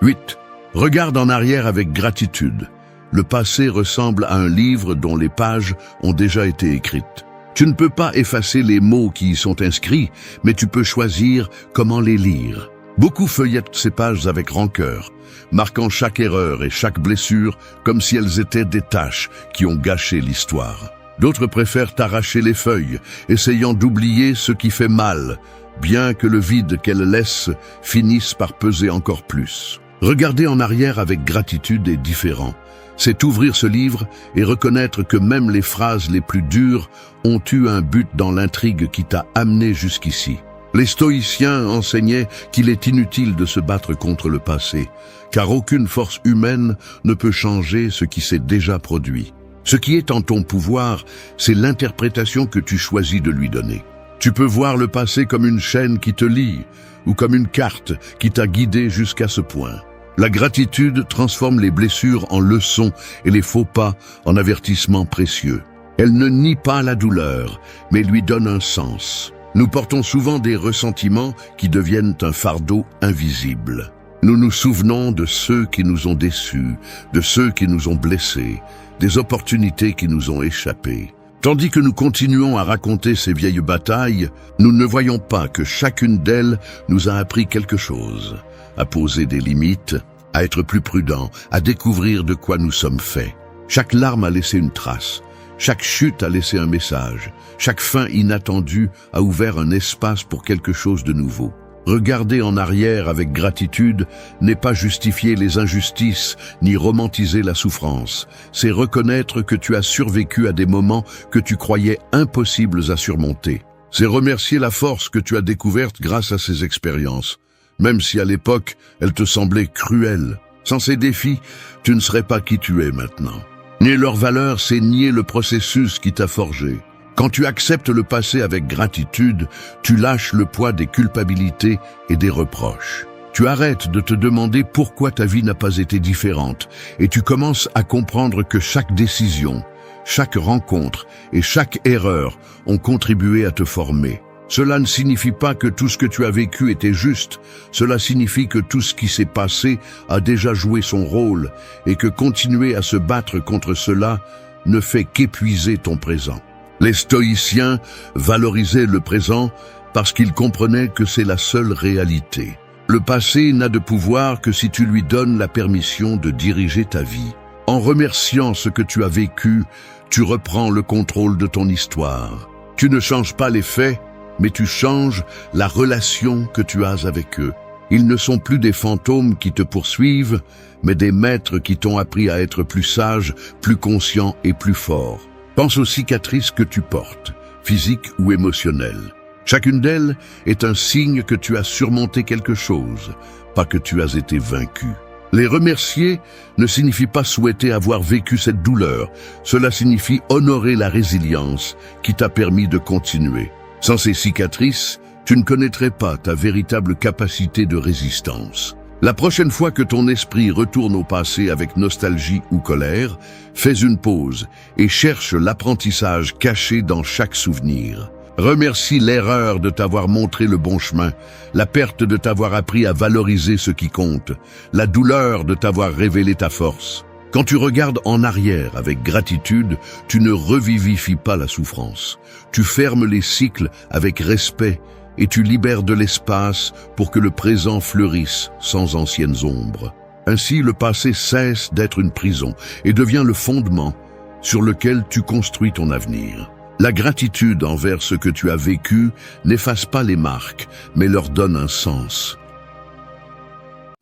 A: 8. Regarde en arrière avec gratitude. Le passé ressemble à un livre dont les pages ont déjà été écrites. Tu ne peux pas effacer les mots qui y sont inscrits, mais tu peux choisir comment les lire. Beaucoup feuillettent ces pages avec rancœur, marquant chaque erreur et chaque blessure comme si elles étaient des taches qui ont gâché l'histoire. D'autres préfèrent arracher les feuilles, essayant d'oublier ce qui fait mal, bien que le vide qu'elles laissent finisse par peser encore plus. Regarder en arrière avec gratitude est différent. C'est ouvrir ce livre et reconnaître que même les phrases les plus dures ont eu un but dans l'intrigue qui t'a amené jusqu'ici. Les stoïciens enseignaient qu'il est inutile de se battre contre le passé, car aucune force humaine ne peut changer ce qui s'est déjà produit. Ce qui est en ton pouvoir, c'est l'interprétation que tu choisis de lui donner. Tu peux voir le passé comme une chaîne qui te lie, ou comme une carte qui t'a guidé jusqu'à ce point. La gratitude transforme les blessures en leçons et les faux pas en avertissements précieux. Elle ne nie pas la douleur, mais lui donne un sens. Nous portons souvent des ressentiments qui deviennent un fardeau invisible. Nous nous souvenons de ceux qui nous ont déçus, de ceux qui nous ont blessés, des opportunités qui nous ont échappé. Tandis que nous continuons à raconter ces vieilles batailles, nous ne voyons pas que chacune d'elles nous a appris quelque chose. À poser des limites, à être plus prudent, à découvrir de quoi nous sommes faits. Chaque larme a laissé une trace, chaque chute a laissé un message, chaque fin inattendue a ouvert un espace pour quelque chose de nouveau. Regarder en arrière avec gratitude n'est pas justifier les injustices ni romantiser la souffrance. C'est reconnaître que tu as survécu à des moments que tu croyais impossibles à surmonter. C'est remercier la force que tu as découverte grâce à ces expériences. Même si à l'époque, elles te semblaient cruelles. Sans ces défis, tu ne serais pas qui tu es maintenant. Nier leur valeur, c'est nier le processus qui t'a forgé. Quand tu acceptes le passé avec gratitude, tu lâches le poids des culpabilités et des reproches. Tu arrêtes de te demander pourquoi ta vie n'a pas été différente et tu commences à comprendre que chaque décision, chaque rencontre et chaque erreur ont contribué à te former. Cela ne signifie pas que tout ce que tu as vécu était juste, cela signifie que tout ce qui s'est passé a déjà joué son rôle et que continuer à se battre contre cela ne fait qu'épuiser ton présent. Les stoïciens valorisaient le présent parce qu'ils comprenaient que c'est la seule réalité. Le passé n'a de pouvoir que si tu lui donnes la permission de diriger ta vie. En remerciant ce que tu as vécu, tu reprends le contrôle de ton histoire. Tu ne changes pas les faits, mais tu changes la relation que tu as avec eux. Ils ne sont plus des fantômes qui te poursuivent, mais des maîtres qui t'ont appris à être plus sage, plus conscient et plus fort. Pense aux cicatrices que tu portes, physiques ou émotionnelles. Chacune d'elles est un signe que tu as surmonté quelque chose, pas que tu as été vaincu. Les remercier ne signifie pas souhaiter avoir vécu cette douleur. Cela signifie honorer la résilience qui t'a permis de continuer. Sans ces cicatrices, tu ne connaîtrais pas ta véritable capacité de résistance. La prochaine fois que ton esprit retourne au passé avec nostalgie ou colère, fais une pause et cherche l'apprentissage caché dans chaque souvenir. Remercie l'erreur de t'avoir montré le bon chemin, la perte de t'avoir appris à valoriser ce qui compte, la douleur de t'avoir révélé ta force. Quand tu regardes en arrière avec gratitude, tu ne revivifies pas la souffrance. Tu fermes les cycles avec respect et tu libères de l'espace pour que le présent fleurisse sans anciennes ombres. Ainsi, le passé cesse d'être une prison et devient le fondement sur lequel tu construis ton avenir. La gratitude envers ce que tu as vécu n'efface pas les marques, mais leur donne un sens.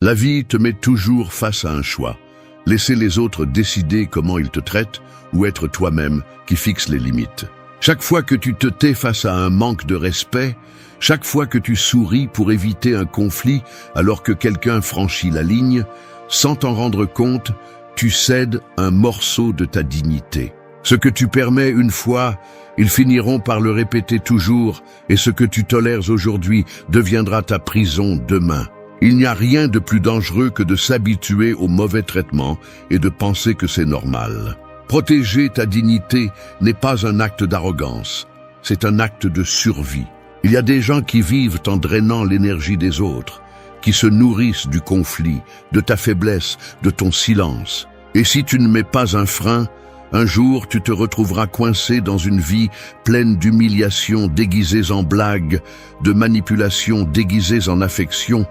A: La vie te met toujours face à un choix. Laisser les autres décider comment ils te traitent ou être toi-même qui fixe les limites. Chaque fois que tu te tais face à un manque de respect, chaque fois que tu souris pour éviter un conflit alors que quelqu'un franchit la ligne, sans t'en rendre compte, tu cèdes un morceau de ta dignité. Ce que tu permets une fois, ils finiront par le répéter toujours, et ce que tu tolères aujourd'hui deviendra ta prison demain. Il n'y a rien de plus dangereux que de s'habituer au mauvais traitement et de penser que c'est normal. Protéger ta dignité n'est pas un acte d'arrogance, c'est un acte de survie. Il y a des gens qui vivent en drainant l'énergie des autres, qui se nourrissent du conflit, de ta faiblesse, de ton silence. Et si tu ne mets pas un frein, un jour tu te retrouveras coincé dans une vie pleine d'humiliations déguisées en blagues, de manipulations déguisées en affection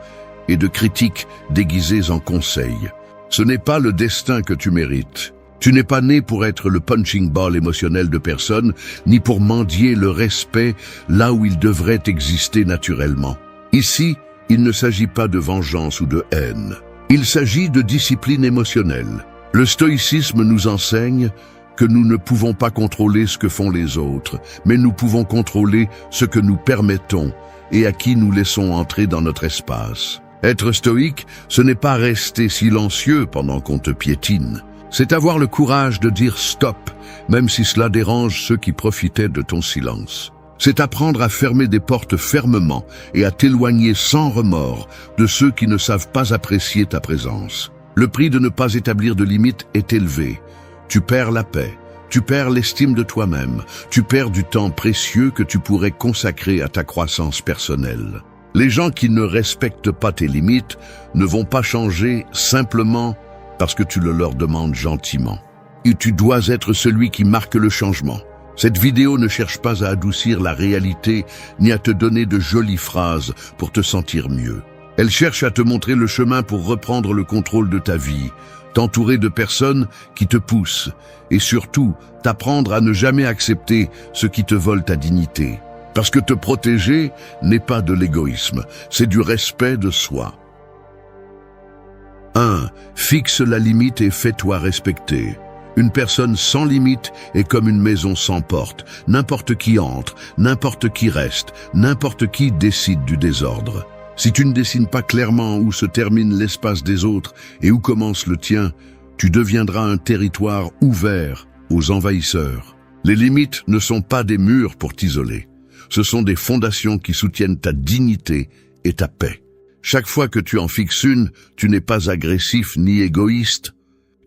A: et de critiques déguisées en conseils. Ce n'est pas le destin que tu mérites. Tu n'es pas né pour être le punching ball émotionnel de personne, ni pour mendier le respect là où il devrait exister naturellement. Ici, il ne s'agit pas de vengeance ou de haine. Il s'agit de discipline émotionnelle. Le stoïcisme nous enseigne que nous ne pouvons pas contrôler ce que font les autres, mais nous pouvons contrôler ce que nous permettons et à qui nous laissons entrer dans notre espace. Être stoïque, ce n'est pas rester silencieux pendant qu'on te piétine. C'est avoir le courage de dire stop, même si cela dérange ceux qui profitaient de ton silence. C'est apprendre à fermer des portes fermement et à t'éloigner sans remords de ceux qui ne savent pas apprécier ta présence. Le prix de ne pas établir de limites est élevé. Tu perds la paix, tu perds l'estime de toi-même, tu perds du temps précieux que tu pourrais consacrer à ta croissance personnelle. Les gens qui ne respectent pas tes limites ne vont pas changer simplement parce que tu le leur demandes gentiment. Et tu dois être celui qui marque le changement. Cette vidéo ne cherche pas à adoucir la réalité ni à te donner de jolies phrases pour te sentir mieux. Elle cherche à te montrer le chemin pour reprendre le contrôle de ta vie, t'entourer de personnes qui te poussent et surtout t'apprendre à ne jamais accepter ce qui te vole ta dignité. Parce que te protéger n'est pas de l'égoïsme, c'est du respect de soi. 1. Fixe la limite et fais-toi respecter. Une personne sans limite est comme une maison sans porte. N'importe qui entre, n'importe qui reste, n'importe qui décide du désordre. Si tu ne dessines pas clairement où se termine l'espace des autres et où commence le tien, tu deviendras un territoire ouvert aux envahisseurs. Les limites ne sont pas des murs pour t'isoler. Ce sont des fondations qui soutiennent ta dignité et ta paix. Chaque fois que tu en fixes une, tu n'es pas agressif ni égoïste.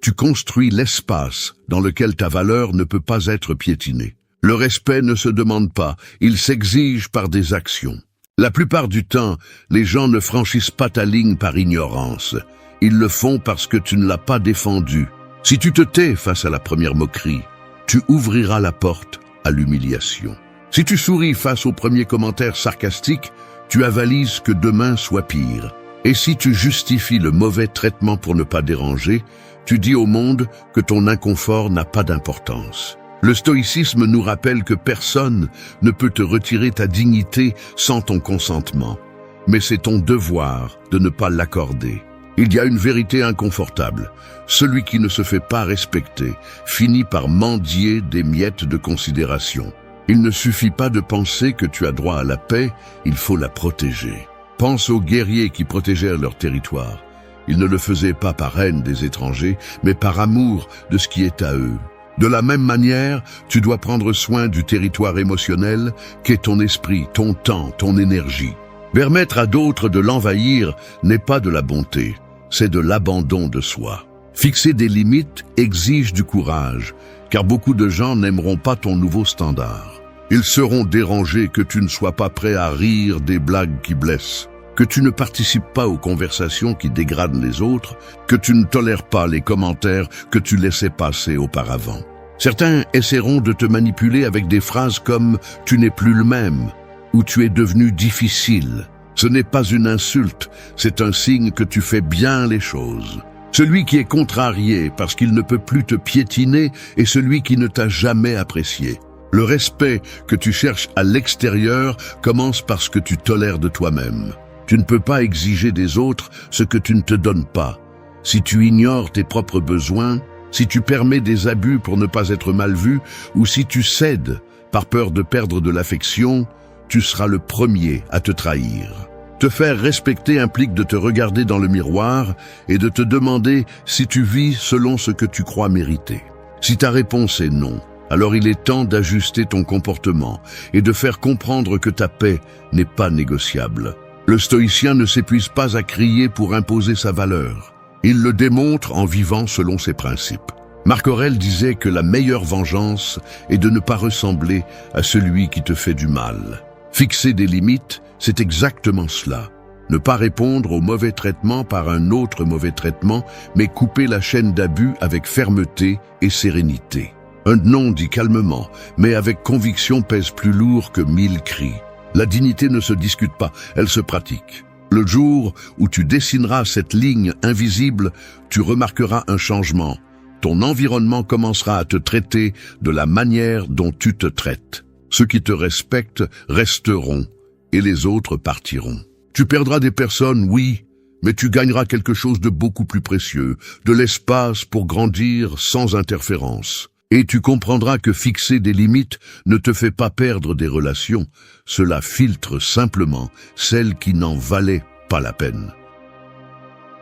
A: Tu construis l'espace dans lequel ta valeur ne peut pas être piétinée. Le respect ne se demande pas, il s'exige par des actions. La plupart du temps, les gens ne franchissent pas ta ligne par ignorance. Ils le font parce que tu ne l'as pas défendu. Si tu te tais face à la première moquerie, tu ouvriras la porte à l'humiliation. Si tu souris face au premier commentaire sarcastique, tu avalises que demain soit pire. Et si tu justifies le mauvais traitement pour ne pas déranger, tu dis au monde que ton inconfort n'a pas d'importance. Le stoïcisme nous rappelle que personne ne peut te retirer ta dignité sans ton consentement. Mais c'est ton devoir de ne pas l'accorder. Il y a une vérité inconfortable. Celui qui ne se fait pas respecter finit par mendier des miettes de considération. Il ne suffit pas de penser que tu as droit à la paix, il faut la protéger. Pense aux guerriers qui protégèrent leur territoire. Ils ne le faisaient pas par haine des étrangers, mais par amour de ce qui est à eux. De la même manière, tu dois prendre soin du territoire émotionnel qu'est ton esprit, ton temps, ton énergie. Permettre à d'autres de l'envahir n'est pas de la bonté, c'est de l'abandon de soi. Fixer des limites exige du courage, car beaucoup de gens n'aimeront pas ton nouveau standard. Ils seront dérangés que tu ne sois pas prêt à rire des blagues qui blessent, que tu ne participes pas aux conversations qui dégradent les autres, que tu ne tolères pas les commentaires que tu laissais passer auparavant. Certains essaieront de te manipuler avec des phrases comme « tu n'es plus le même » ou « tu es devenu difficile ». Ce n'est pas une insulte, c'est un signe que tu fais bien les choses. Celui qui est contrarié parce qu'il ne peut plus te piétiner est celui qui ne t'a jamais apprécié. Le respect que tu cherches à l'extérieur commence par ce que tu tolères de toi-même. Tu ne peux pas exiger des autres ce que tu ne te donnes pas. si tu ignores tes propres besoins, si tu permets des abus pour ne pas être mal vu, ou si tu cèdes par peur de perdre de l'affection, tu seras le premier à te trahir. Te faire respecter implique de te regarder dans le miroir et de te demander si tu vis selon ce que tu crois mériter. Si ta réponse est non, alors il est temps d'ajuster ton comportement et de faire comprendre que ta paix n'est pas négociable. Le stoïcien ne s'épuise pas à crier pour imposer sa valeur. Il le démontre en vivant selon ses principes. Marc Aurèle disait que la meilleure vengeance est de ne pas ressembler à celui qui te fait du mal. Fixer des limites, c'est exactement cela. Ne pas répondre au mauvais traitement par un autre mauvais traitement, mais couper la chaîne d'abus avec fermeté et sérénité. Un non dit calmement, mais avec conviction pèse plus lourd que 1000 cris. La dignité ne se discute pas, elle se pratique. Le jour où tu dessineras cette ligne invisible, tu remarqueras un changement. Ton environnement commencera à te traiter de la manière dont tu te traites. Ceux qui te respectent resteront et les autres partiront. Tu perdras des personnes, oui, mais tu gagneras quelque chose de beaucoup plus précieux, de l'espace pour grandir sans interférence. Et tu comprendras que fixer des limites ne te fait pas perdre des relations, cela filtre simplement celles qui n'en valaient pas la peine.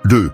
A: 2.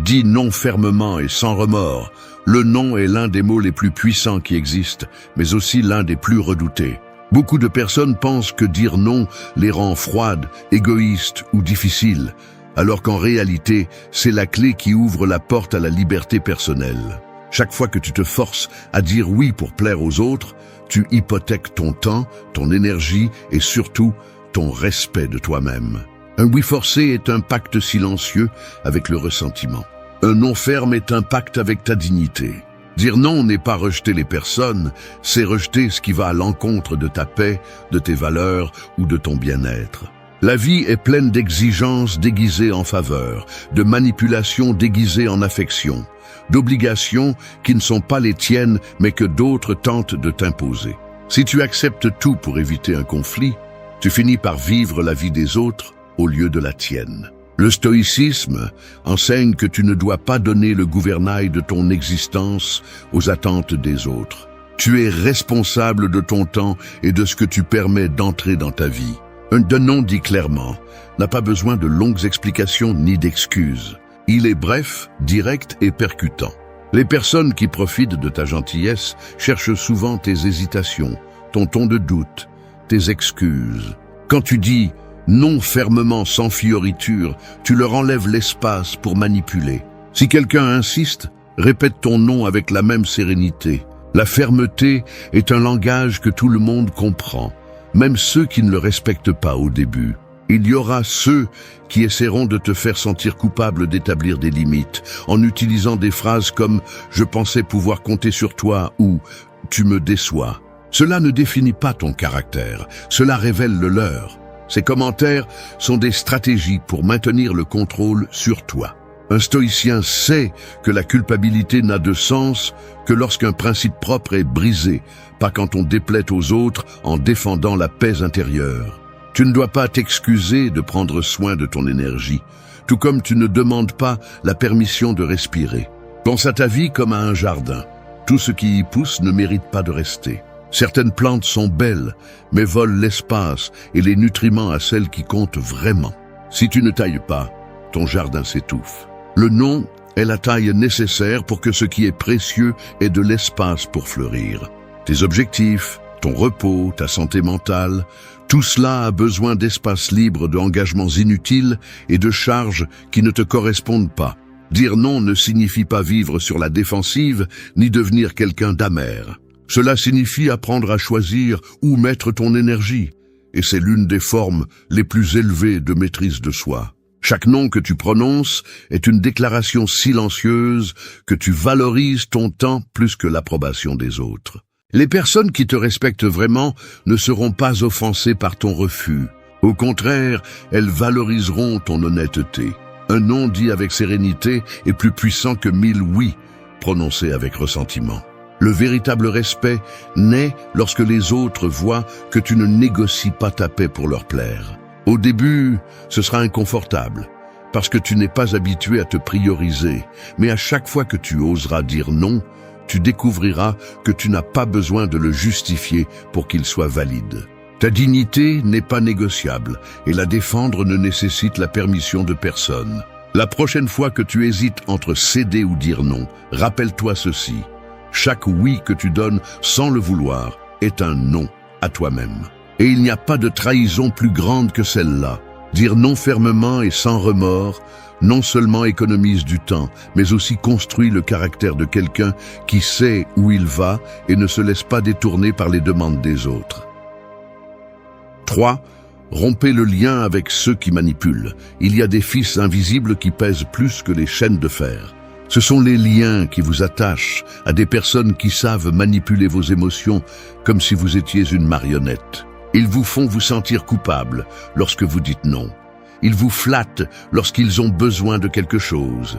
A: Dis non fermement et sans remords. Le non est l'un des mots les plus puissants qui existent, mais aussi l'un des plus redoutés. Beaucoup de personnes pensent que dire non les rend froides, égoïstes ou difficiles, alors qu'en réalité, c'est la clé qui ouvre la porte à la liberté personnelle. Chaque fois que tu te forces à dire oui pour plaire aux autres, tu hypothèques ton temps, ton énergie et surtout ton respect de toi-même. Un oui forcé est un pacte silencieux avec le ressentiment. Un non ferme est un pacte avec ta dignité. Dire non n'est pas rejeter les personnes, c'est rejeter ce qui va à l'encontre de ta paix, de tes valeurs ou de ton bien-être. La vie est pleine d'exigences déguisées en faveur, de manipulations déguisées en affection, d'obligations qui ne sont pas les tiennes mais que d'autres tentent de t'imposer. Si tu acceptes tout pour éviter un conflit, tu finis par vivre la vie des autres au lieu de la tienne. Le stoïcisme enseigne que tu ne dois pas donner le gouvernail de ton existence aux attentes des autres. Tu es responsable de ton temps et de ce que tu permets d'entrer dans ta vie. Un non dit clairement n'a pas besoin de longues explications ni d'excuses. Il est bref, direct et percutant. Les personnes qui profitent de ta gentillesse cherchent souvent tes hésitations, ton ton de doute, tes excuses. Quand tu dis non fermement sans fioriture, tu leur enlèves l'espace pour manipuler. Si quelqu'un insiste, répète ton non avec la même sérénité. La fermeté est un langage que tout le monde comprend, même ceux qui ne le respectent pas au début. Il y aura ceux qui essaieront de te faire sentir coupable d'établir des limites, en utilisant des phrases comme « je pensais pouvoir compter sur toi » ou « tu me déçois ». Cela ne définit pas ton caractère, cela révèle le leur. Ces commentaires sont des stratégies pour maintenir le contrôle sur toi. Un stoïcien sait que la culpabilité n'a de sens que lorsqu'un principe propre est brisé, pas quand on déplaît aux autres en défendant la paix intérieure. Tu ne dois pas t'excuser de prendre soin de ton énergie, tout comme tu ne demandes pas la permission de respirer. Pense à ta vie comme à un jardin. Tout ce qui y pousse ne mérite pas de rester. Certaines plantes sont belles, mais volent l'espace et les nutriments à celles qui comptent vraiment. Si tu ne tailles pas, ton jardin s'étouffe. Le non est la taille nécessaire pour que ce qui est précieux ait de l'espace pour fleurir. Tes objectifs, ton repos, ta santé mentale, tout cela a besoin d'espace libre d'engagements inutiles et de charges qui ne te correspondent pas. Dire non ne signifie pas vivre sur la défensive, ni devenir quelqu'un d'amer. Cela signifie apprendre à choisir où mettre ton énergie, et c'est l'une des formes les plus élevées de maîtrise de soi. Chaque non que tu prononces est une déclaration silencieuse que tu valorises ton temps plus que l'approbation des autres. Les personnes qui te respectent vraiment ne seront pas offensées par ton refus. Au contraire, elles valoriseront ton honnêteté. Un non dit avec sérénité est plus puissant que 1000 oui prononcés avec ressentiment. Le véritable respect naît lorsque les autres voient que tu ne négocies pas ta paix pour leur plaire. Au début, ce sera inconfortable, parce que tu n'es pas habitué à te prioriser. Mais à chaque fois que tu oseras dire non, tu découvriras que tu n'as pas besoin de le justifier pour qu'il soit valide. Ta dignité n'est pas négociable et la défendre ne nécessite la permission de personne. La prochaine fois que tu hésites entre céder ou dire non, rappelle-toi ceci. Chaque oui que tu donnes sans le vouloir est un non à toi-même. Et il n'y a pas de trahison plus grande que celle-là. Dire non fermement et sans remords, non seulement économise du temps, mais aussi construit le caractère de quelqu'un qui sait où il va et ne se laisse pas détourner par les demandes des autres. 3. Rompez le lien avec ceux qui manipulent. Il y a des fils invisibles qui pèsent plus que les chaînes de fer. Ce sont les liens qui vous attachent à des personnes qui savent manipuler vos émotions comme si vous étiez une marionnette. Ils vous font vous sentir coupable lorsque vous dites non. Ils vous flattent lorsqu'ils ont besoin de quelque chose.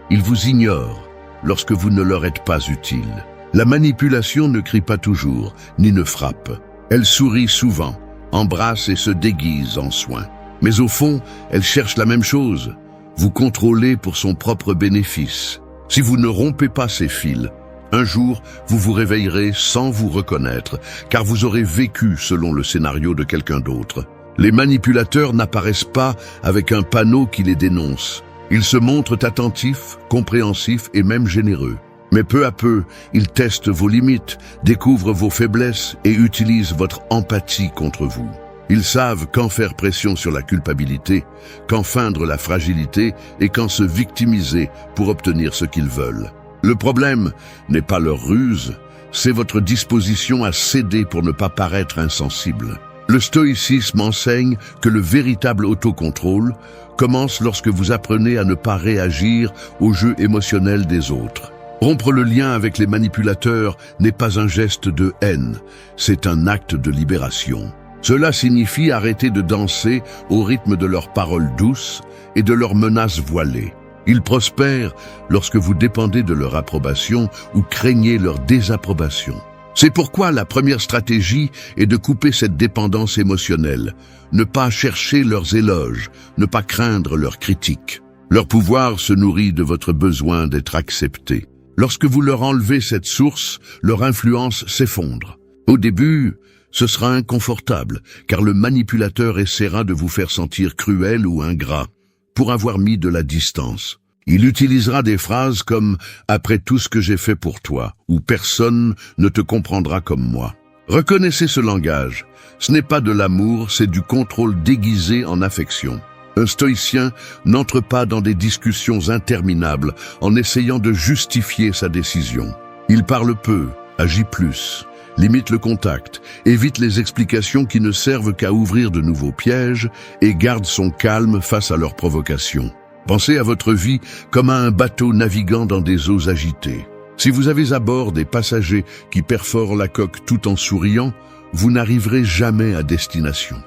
A: Ils vous ignorent lorsque vous ne leur êtes pas utile. La manipulation ne crie pas toujours, ni ne frappe. Elle sourit souvent, embrasse et se déguise en soins. Mais au fond, elle cherche la même chose, vous contrôler pour son propre bénéfice. Si vous ne rompez pas ces fils, un jour, vous vous réveillerez sans vous reconnaître, car vous aurez vécu selon le scénario de quelqu'un d'autre. Les manipulateurs n'apparaissent pas avec un panneau qui les dénonce. Ils se montrent attentifs, compréhensifs et même généreux. Mais peu à peu, ils testent vos limites, découvrent vos faiblesses et utilisent votre empathie contre vous. Ils savent quand faire pression sur la culpabilité, quand feindre la fragilité et quand se victimiser pour obtenir ce qu'ils veulent. Le problème n'est pas leur ruse, c'est votre disposition à céder pour ne pas paraître insensible. Le stoïcisme enseigne que le véritable autocontrôle commence lorsque vous apprenez à ne pas réagir au jeu émotionnel des autres. Rompre le lien avec les manipulateurs n'est pas un geste de haine, c'est un acte de libération. Cela signifie arrêter de danser au rythme de leurs paroles douces et de leurs menaces voilées. Ils prospèrent lorsque vous dépendez de leur approbation ou craignez leur désapprobation. C'est pourquoi la première stratégie est de couper cette dépendance émotionnelle, ne pas chercher leurs éloges, ne pas craindre leurs critiques. Leur pouvoir se nourrit de votre besoin d'être accepté. Lorsque vous leur enlevez cette source, leur influence s'effondre. Au début, ce sera inconfortable, car le manipulateur essaiera de vous faire sentir cruel ou ingrat, pour avoir mis de la distance. Il utilisera des phrases comme « après tout ce que j'ai fait pour toi » ou « personne ne te comprendra comme moi ». Reconnaissez ce langage. Ce n'est pas de l'amour, c'est du contrôle déguisé en affection. Un stoïcien n'entre pas dans des discussions interminables en essayant de justifier sa décision. Il parle peu, agit plus, limite le contact, évite les explications qui ne servent qu'à ouvrir de nouveaux pièges et garde son calme face à leurs provocations. Pensez à votre vie comme à un bateau naviguant dans des eaux agitées. Si vous avez à bord des passagers qui perforent la coque tout en souriant, vous n'arriverez jamais à destination.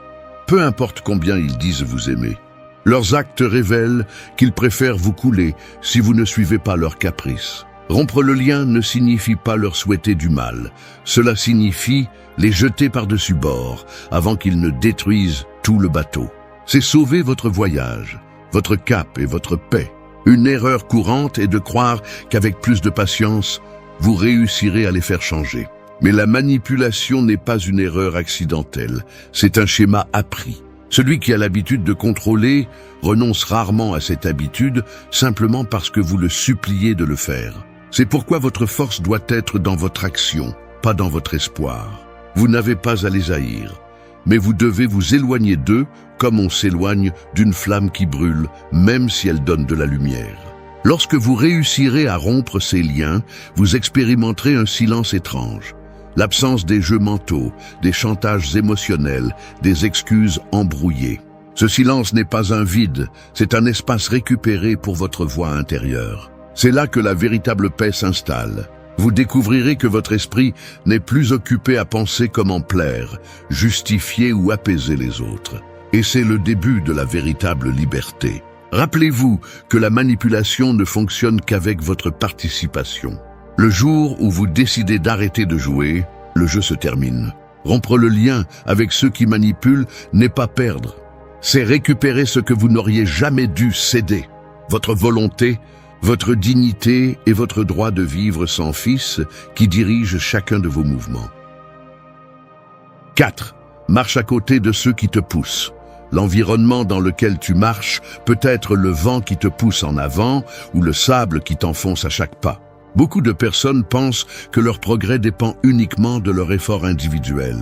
A: Peu importe combien ils disent vous aimer. Leurs actes révèlent qu'ils préfèrent vous couler si vous ne suivez pas leurs caprices. Rompre le lien ne signifie pas leur souhaiter du mal. Cela signifie les jeter par-dessus bord avant qu'ils ne détruisent tout le bateau. C'est sauver votre voyage, votre cap et votre paix. Une erreur courante est de croire qu'avec plus de patience, vous réussirez à les faire changer. Mais la manipulation n'est pas une erreur accidentelle, c'est un schéma appris. Celui qui a l'habitude de contrôler renonce rarement à cette habitude simplement parce que vous le suppliez de le faire. C'est pourquoi votre force doit être dans votre action, pas dans votre espoir. Vous n'avez pas à les haïr, mais vous devez vous éloigner d'eux comme on s'éloigne d'une flamme qui brûle, même si elle donne de la lumière. Lorsque vous réussirez à rompre ces liens, vous expérimenterez un silence étrange. L'absence des jeux mentaux, des chantages émotionnels, des excuses embrouillées. Ce silence n'est pas un vide, c'est un espace récupéré pour votre voix intérieure. C'est là que la véritable paix s'installe. Vous découvrirez que votre esprit n'est plus occupé à penser comment plaire, justifier ou apaiser les autres. Et c'est le début de la véritable liberté. Rappelez-vous que la manipulation ne fonctionne qu'avec votre participation. Le jour où vous décidez d'arrêter de jouer, le jeu se termine. Rompre le lien avec ceux qui manipulent n'est pas perdre, c'est récupérer ce que vous n'auriez jamais dû céder. Votre volonté, votre dignité et votre droit de vivre sans fils qui dirigent chacun de vos mouvements. 4. Marche à côté de ceux qui te poussent. L'environnement dans lequel tu marches peut être le vent qui te pousse en avant ou le sable qui t'enfonce à chaque pas. Beaucoup de personnes pensent que leur progrès dépend uniquement de leur effort individuel,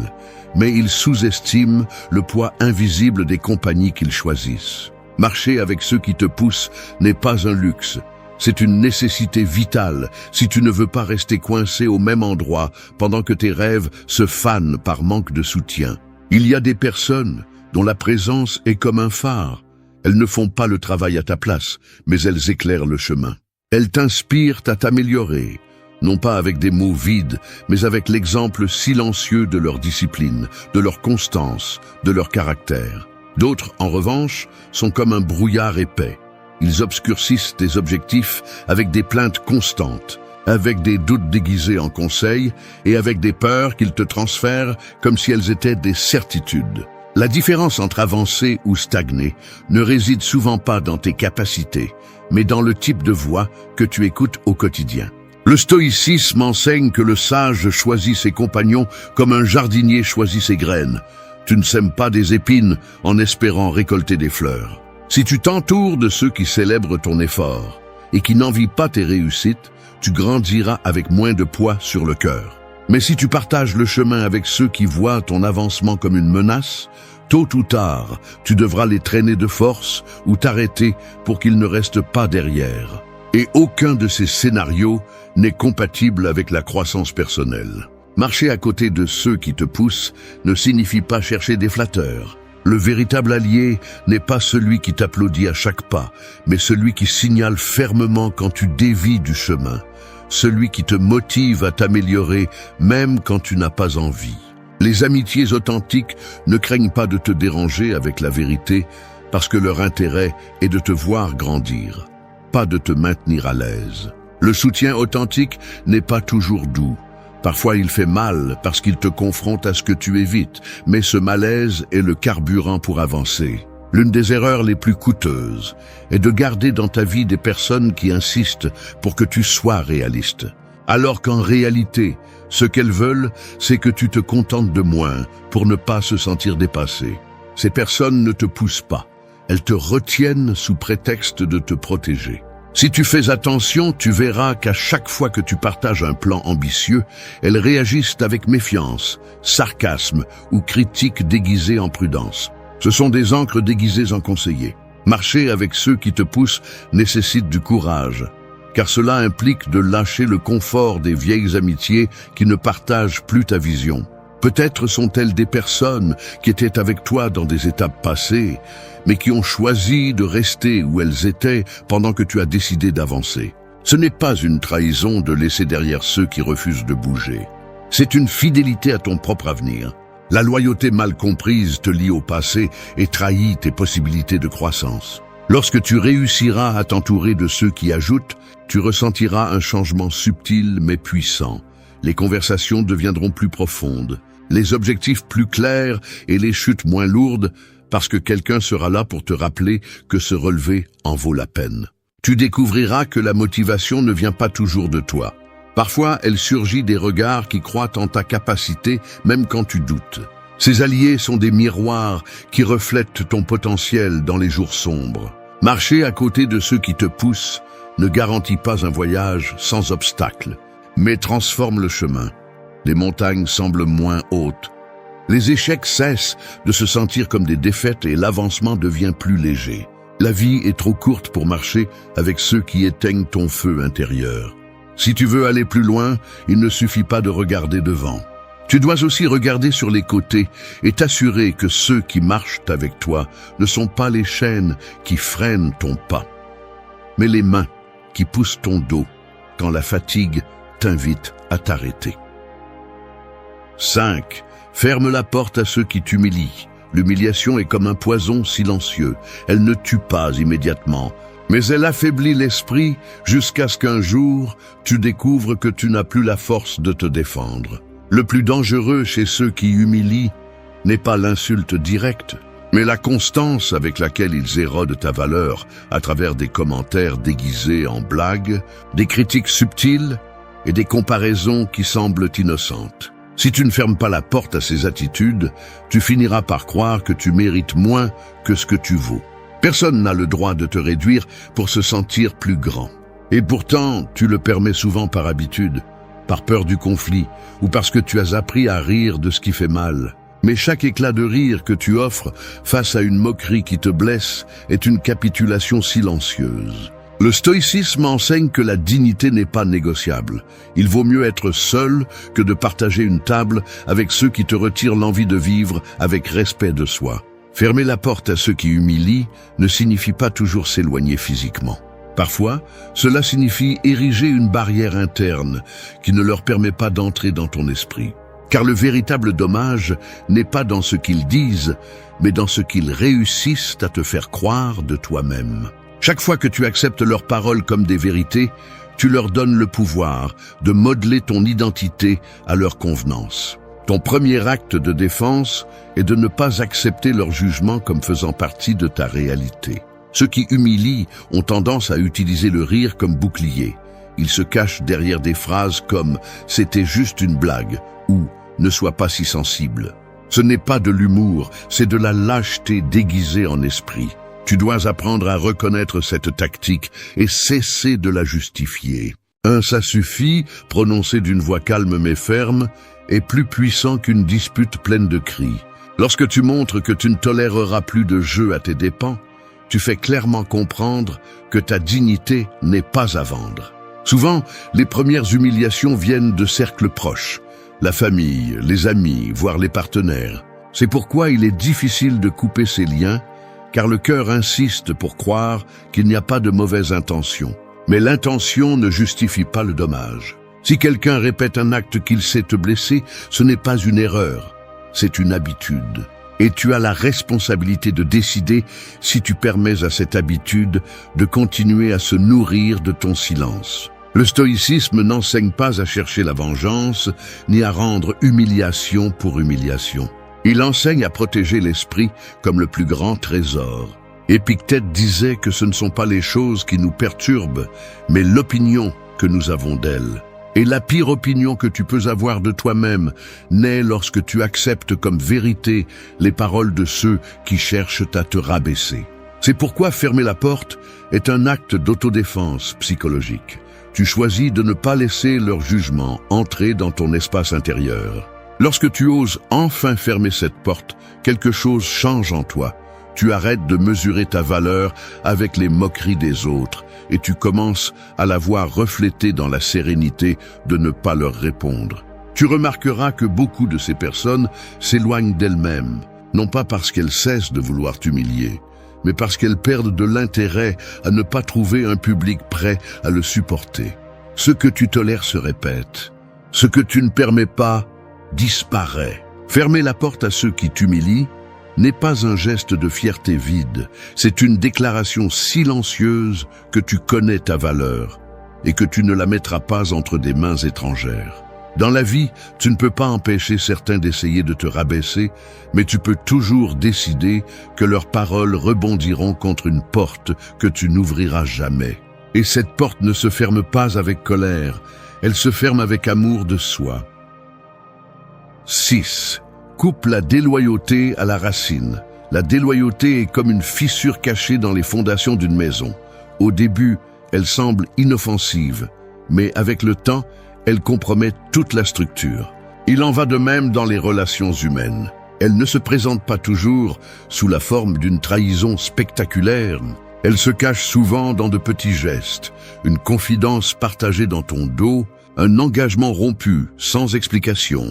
A: mais ils sous-estiment le poids invisible des compagnies qu'ils choisissent. Marcher avec ceux qui te poussent n'est pas un luxe, c'est une nécessité vitale si tu ne veux pas rester coincé au même endroit pendant que tes rêves se fanent par manque de soutien. Il y a des personnes dont la présence est comme un phare. Elles ne font pas le travail à ta place, mais elles éclairent le chemin. Elles t'inspirent à t'améliorer, non pas avec des mots vides, mais avec l'exemple silencieux de leur discipline, de leur constance, de leur caractère. D'autres, en revanche, sont comme un brouillard épais. Ils obscurcissent tes objectifs avec des plaintes constantes, avec des doutes déguisés en conseils et avec des peurs qu'ils te transfèrent comme si elles étaient des certitudes. La différence entre avancer ou stagner ne réside souvent pas dans tes capacités, mais dans le type de voix que tu écoutes au quotidien. Le stoïcisme enseigne que le sage choisit ses compagnons comme un jardinier choisit ses graines. Tu ne sèmes pas des épines en espérant récolter des fleurs. Si tu t'entoures de ceux qui célèbrent ton effort et qui n'envient pas tes réussites, tu grandiras avec moins de poids sur le cœur. Mais si tu partages le chemin avec ceux qui voient ton avancement comme une menace, tôt ou tard, tu devras les traîner de force ou t'arrêter pour qu'ils ne restent pas derrière. Et aucun de ces scénarios n'est compatible avec la croissance personnelle. Marcher à côté de ceux qui te poussent ne signifie pas chercher des flatteurs. Le véritable allié n'est pas celui qui t'applaudit à chaque pas, mais celui qui signale fermement quand tu dévies du chemin. Celui qui te motive à t'améliorer même quand tu n'as pas envie. Les amitiés authentiques ne craignent pas de te déranger avec la vérité parce que leur intérêt est de te voir grandir, pas de te maintenir à l'aise. Le soutien authentique n'est pas toujours doux. Parfois il fait mal parce qu'il te confronte à ce que tu évites, mais ce malaise est le carburant pour avancer. L'une des erreurs les plus coûteuses est de garder dans ta vie des personnes qui insistent pour que tu sois réaliste. Alors qu'en réalité, ce qu'elles veulent, c'est que tu te contentes de moins pour ne pas se sentir dépassé. Ces personnes ne te poussent pas. Elles te retiennent sous prétexte de te protéger. Si tu fais attention, tu verras qu'à chaque fois que tu partages un plan ambitieux, elles réagissent avec méfiance, sarcasme ou critique déguisée en prudence. Ce sont des encres déguisées en conseillers. Marcher avec ceux qui te poussent nécessite du courage, car cela implique de lâcher le confort des vieilles amitiés qui ne partagent plus ta vision. Peut-être sont-elles des personnes qui étaient avec toi dans des étapes passées, mais qui ont choisi de rester où elles étaient pendant que tu as décidé d'avancer. Ce n'est pas une trahison de laisser derrière ceux qui refusent de bouger. C'est une fidélité à ton propre avenir. La loyauté mal comprise te lie au passé et trahit tes possibilités de croissance. Lorsque tu réussiras à t'entourer de ceux qui ajoutent, tu ressentiras un changement subtil mais puissant. Les conversations deviendront plus profondes, les objectifs plus clairs et les chutes moins lourdes parce que quelqu'un sera là pour te rappeler que se relever en vaut la peine. Tu découvriras que la motivation ne vient pas toujours de toi. Parfois, elle surgit des regards qui croient en ta capacité, même quand tu doutes. Ces alliés sont des miroirs qui reflètent ton potentiel dans les jours sombres. Marcher à côté de ceux qui te poussent ne garantit pas un voyage sans obstacles, mais transforme le chemin. Les montagnes semblent moins hautes. Les échecs cessent de se sentir comme des défaites et l'avancement devient plus léger. La vie est trop courte pour marcher avec ceux qui éteignent ton feu intérieur. Si tu veux aller plus loin, il ne suffit pas de regarder devant. Tu dois aussi regarder sur les côtés et t'assurer que ceux qui marchent avec toi ne sont pas les chaînes qui freinent ton pas, mais les mains qui poussent ton dos quand la fatigue t'invite à t'arrêter. 5. Ferme la porte à ceux qui t'humilient. L'humiliation est comme un poison silencieux. Elle ne tue pas immédiatement, mais elle affaiblit l'esprit jusqu'à ce qu'un jour, tu découvres que tu n'as plus la force de te défendre. Le plus dangereux chez ceux qui humilient n'est pas l'insulte directe, Mais la constance avec laquelle ils érodent ta valeur à travers des commentaires déguisés en blagues, des critiques subtiles et des comparaisons qui semblent innocentes. Si tu ne fermes pas la porte à ces attitudes, tu finiras par croire que tu mérites moins que ce que tu vaux. Personne n'a le droit de te réduire pour se sentir plus grand. Et pourtant, tu le permets souvent par habitude, par peur du conflit ou parce que tu as appris à rire de ce qui fait mal. Mais chaque éclat de rire que tu offres face à une moquerie qui te blesse est une capitulation silencieuse. Le stoïcisme enseigne que la dignité n'est pas négociable. Il vaut mieux être seul que de partager une table avec ceux qui te retirent l'envie de vivre avec respect de soi. Fermer la porte à ceux qui humilient ne signifie pas toujours s'éloigner physiquement. Parfois, cela signifie ériger une barrière interne qui ne leur permet pas d'entrer dans ton esprit. Car le véritable dommage n'est pas dans ce qu'ils disent, mais dans ce qu'ils réussissent à te faire croire de toi-même. Chaque fois que tu acceptes leurs paroles comme des vérités, tu leur donnes le pouvoir de modeler ton identité à leur convenance. Ton premier acte de défense est de ne pas accepter leur jugement comme faisant partie de ta réalité. Ceux qui humilient ont tendance à utiliser le rire comme bouclier. Ils se cachent derrière des phrases comme « c'était juste une blague » ou « ne sois pas si sensible ». Ce n'est pas de l'humour, c'est de la lâcheté déguisée en esprit. Tu dois apprendre à reconnaître cette tactique et cesser de la justifier. Un ça suffit, prononcé d'une voix calme mais ferme, est plus puissant qu'une dispute pleine de cris. Lorsque tu montres que tu ne toléreras plus de jeu à tes dépens, tu fais clairement comprendre que ta dignité n'est pas à vendre. Souvent, les premières humiliations viennent de cercles proches, la famille, les amis, voire les partenaires. C'est pourquoi il est difficile de couper ces liens, car le cœur insiste pour croire qu'il n'y a pas de mauvaise intention. Mais l'intention ne justifie pas le dommage. Si quelqu'un répète un acte qu'il sait te blesser, ce n'est pas une erreur, c'est une habitude. Et tu as la responsabilité de décider si tu permets à cette habitude de continuer à se nourrir de ton silence. Le stoïcisme n'enseigne pas à chercher la vengeance, ni à rendre humiliation pour humiliation. Il enseigne à protéger l'esprit comme le plus grand trésor. Épictète disait que ce ne sont pas les choses qui nous perturbent, mais l'opinion que nous avons d'elles. Et la pire opinion que tu peux avoir de toi-même naît lorsque tu acceptes comme vérité les paroles de ceux qui cherchent à te rabaisser. C'est pourquoi fermer la porte est un acte d'autodéfense psychologique. Tu choisis de ne pas laisser leur jugement entrer dans ton espace intérieur. Lorsque tu oses enfin fermer cette porte, quelque chose change en toi. Tu arrêtes de mesurer ta valeur avec les moqueries des autres et tu commences à la voir reflétée dans la sérénité de ne pas leur répondre. Tu remarqueras que beaucoup de ces personnes s'éloignent d'elles-mêmes, non pas parce qu'elles cessent de vouloir t'humilier, mais parce qu'elles perdent de l'intérêt à ne pas trouver un public prêt à le supporter. Ce que tu tolères se répète. Ce que tu ne permets pas disparaît. Fermer la porte à ceux qui t'humilient n'est pas un geste de fierté vide, c'est une déclaration silencieuse que tu connais ta valeur et que tu ne la mettras pas entre des mains étrangères. Dans la vie, tu ne peux pas empêcher certains d'essayer de te rabaisser, mais tu peux toujours décider que leurs paroles rebondiront contre une porte que tu n'ouvriras jamais. Et cette porte ne se ferme pas avec colère, elle se ferme avec amour de soi. 6. Coupe la déloyauté à la racine. La déloyauté est comme une fissure cachée dans les fondations d'une maison. Au début, elle semble inoffensive, mais avec le temps, elle compromet toute la structure. Il en va de même dans les relations humaines. Elle ne se présente pas toujours sous la forme d'une trahison spectaculaire. Elle se cache souvent dans de petits gestes, une confidence partagée dans ton dos, un engagement rompu sans explication,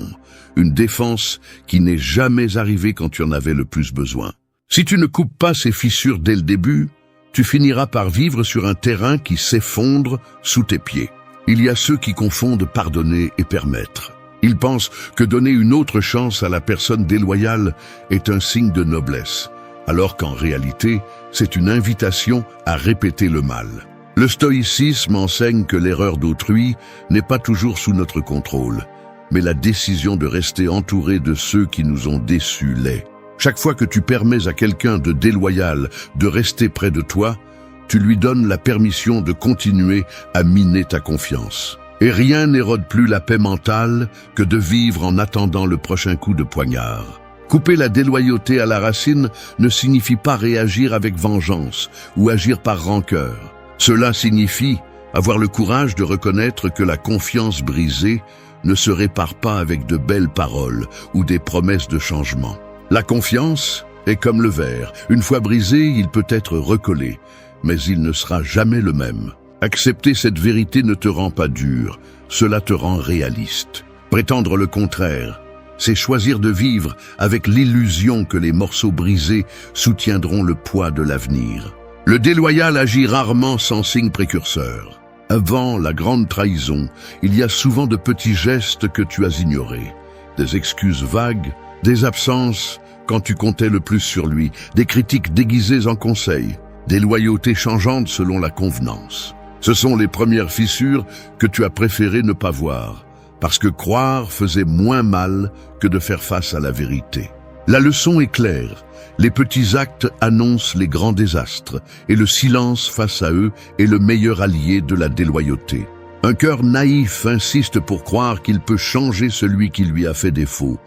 A: une défense qui n'est jamais arrivée quand tu en avais le plus besoin. Si tu ne coupes pas ces fissures dès le début, tu finiras par vivre sur un terrain qui s'effondre sous tes pieds. Il y a ceux qui confondent pardonner et permettre. Ils pensent que donner une autre chance à la personne déloyale est un signe de noblesse, alors qu'en réalité, c'est une invitation à répéter le mal. Le stoïcisme enseigne que l'erreur d'autrui n'est pas toujours sous notre contrôle, mais la décision de rester entouré de ceux qui nous ont déçus l'est. Chaque fois que tu permets à quelqu'un de déloyal de rester près de toi, tu lui donnes la permission de continuer à miner ta confiance. Et rien n'érode plus la paix mentale que de vivre en attendant le prochain coup de poignard. Couper la déloyauté à la racine ne signifie pas réagir avec vengeance ou agir par rancœur. Cela signifie avoir le courage de reconnaître que la confiance brisée ne se répare pas avec de belles paroles ou des promesses de changement. La confiance est comme le verre. Une fois brisé, il peut être recollé, mais il ne sera jamais le même. Accepter cette vérité ne te rend pas dur, cela te rend réaliste. Prétendre le contraire, c'est choisir de vivre avec l'illusion que les morceaux brisés soutiendront le poids de l'avenir. Le déloyal agit rarement sans signe précurseur. Avant la grande trahison, il y a souvent de petits gestes que tu as ignorés. Des excuses vagues, des absences quand tu comptais le plus sur lui, des critiques déguisées en conseils, des loyautés changeantes selon la convenance. Ce sont les premières fissures que tu as préféré ne pas voir, parce que croire faisait moins mal que de faire face à la vérité. La leçon est claire. Les petits actes annoncent les grands désastres, et le silence face à eux est le meilleur allié de la déloyauté. Un cœur naïf insiste pour croire qu'il peut changer celui qui lui a fait défaut.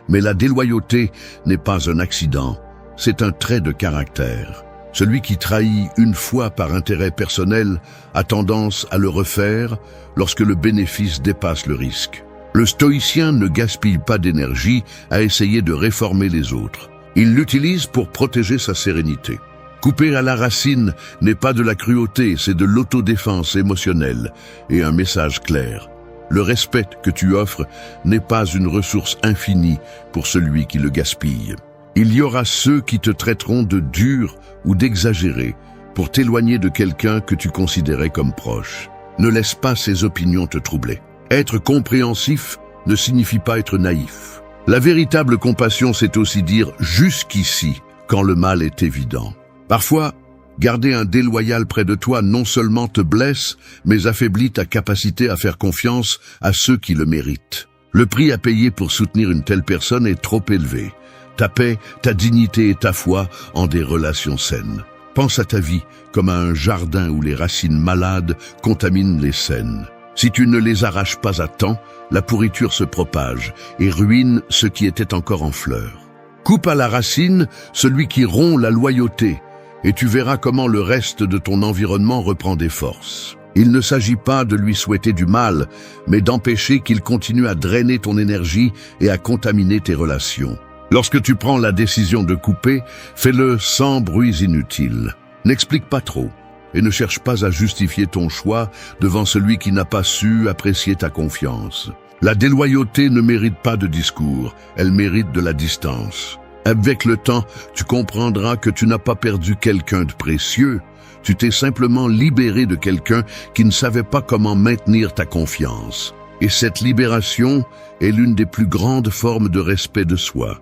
A: Mais la déloyauté n'est pas un accident, c'est un trait de caractère. Celui qui trahit une fois par intérêt personnel a tendance à le refaire lorsque le bénéfice dépasse le risque. Le stoïcien ne gaspille pas d'énergie à essayer de réformer les autres. Il l'utilise pour protéger sa sérénité. Couper à la racine n'est pas de la cruauté, c'est de l'autodéfense émotionnelle et un message clair. Le respect que tu offres n'est pas une ressource infinie pour celui qui le gaspille. Il y aura ceux qui te traiteront de dur ou d'exagéré pour t'éloigner de quelqu'un que tu considérais comme proche. Ne laisse pas ces opinions te troubler. Être compréhensif ne signifie pas être naïf. La véritable compassion, c'est aussi dire « jusqu'ici » quand le mal est évident. Parfois, garder un déloyal près de toi non seulement te blesse, mais affaiblit ta capacité à faire confiance à ceux qui le méritent. Le prix à payer pour soutenir une telle personne est trop élevé. Ta paix, ta dignité et ta foi en des relations saines. Pense à ta vie comme à un jardin où les racines malades contaminent les saines. Si tu ne les arraches pas à temps, la pourriture se propage et ruine ce qui était encore en fleurs. Coupe à la racine celui qui rompt la loyauté, et tu verras comment le reste de ton environnement reprend des forces. Il ne s'agit pas de lui souhaiter du mal, mais d'empêcher qu'il continue à drainer ton énergie et à contaminer tes relations. Lorsque tu prends la décision de couper, fais-le sans bruits inutiles. N'explique pas trop, et ne cherche pas à justifier ton choix devant celui qui n'a pas su apprécier ta confiance. La déloyauté ne mérite pas de discours, elle mérite de la distance. Avec le temps, tu comprendras que tu n'as pas perdu quelqu'un de précieux, tu t'es simplement libéré de quelqu'un qui ne savait pas comment maintenir ta confiance. Et cette libération est l'une des plus grandes formes de respect de soi.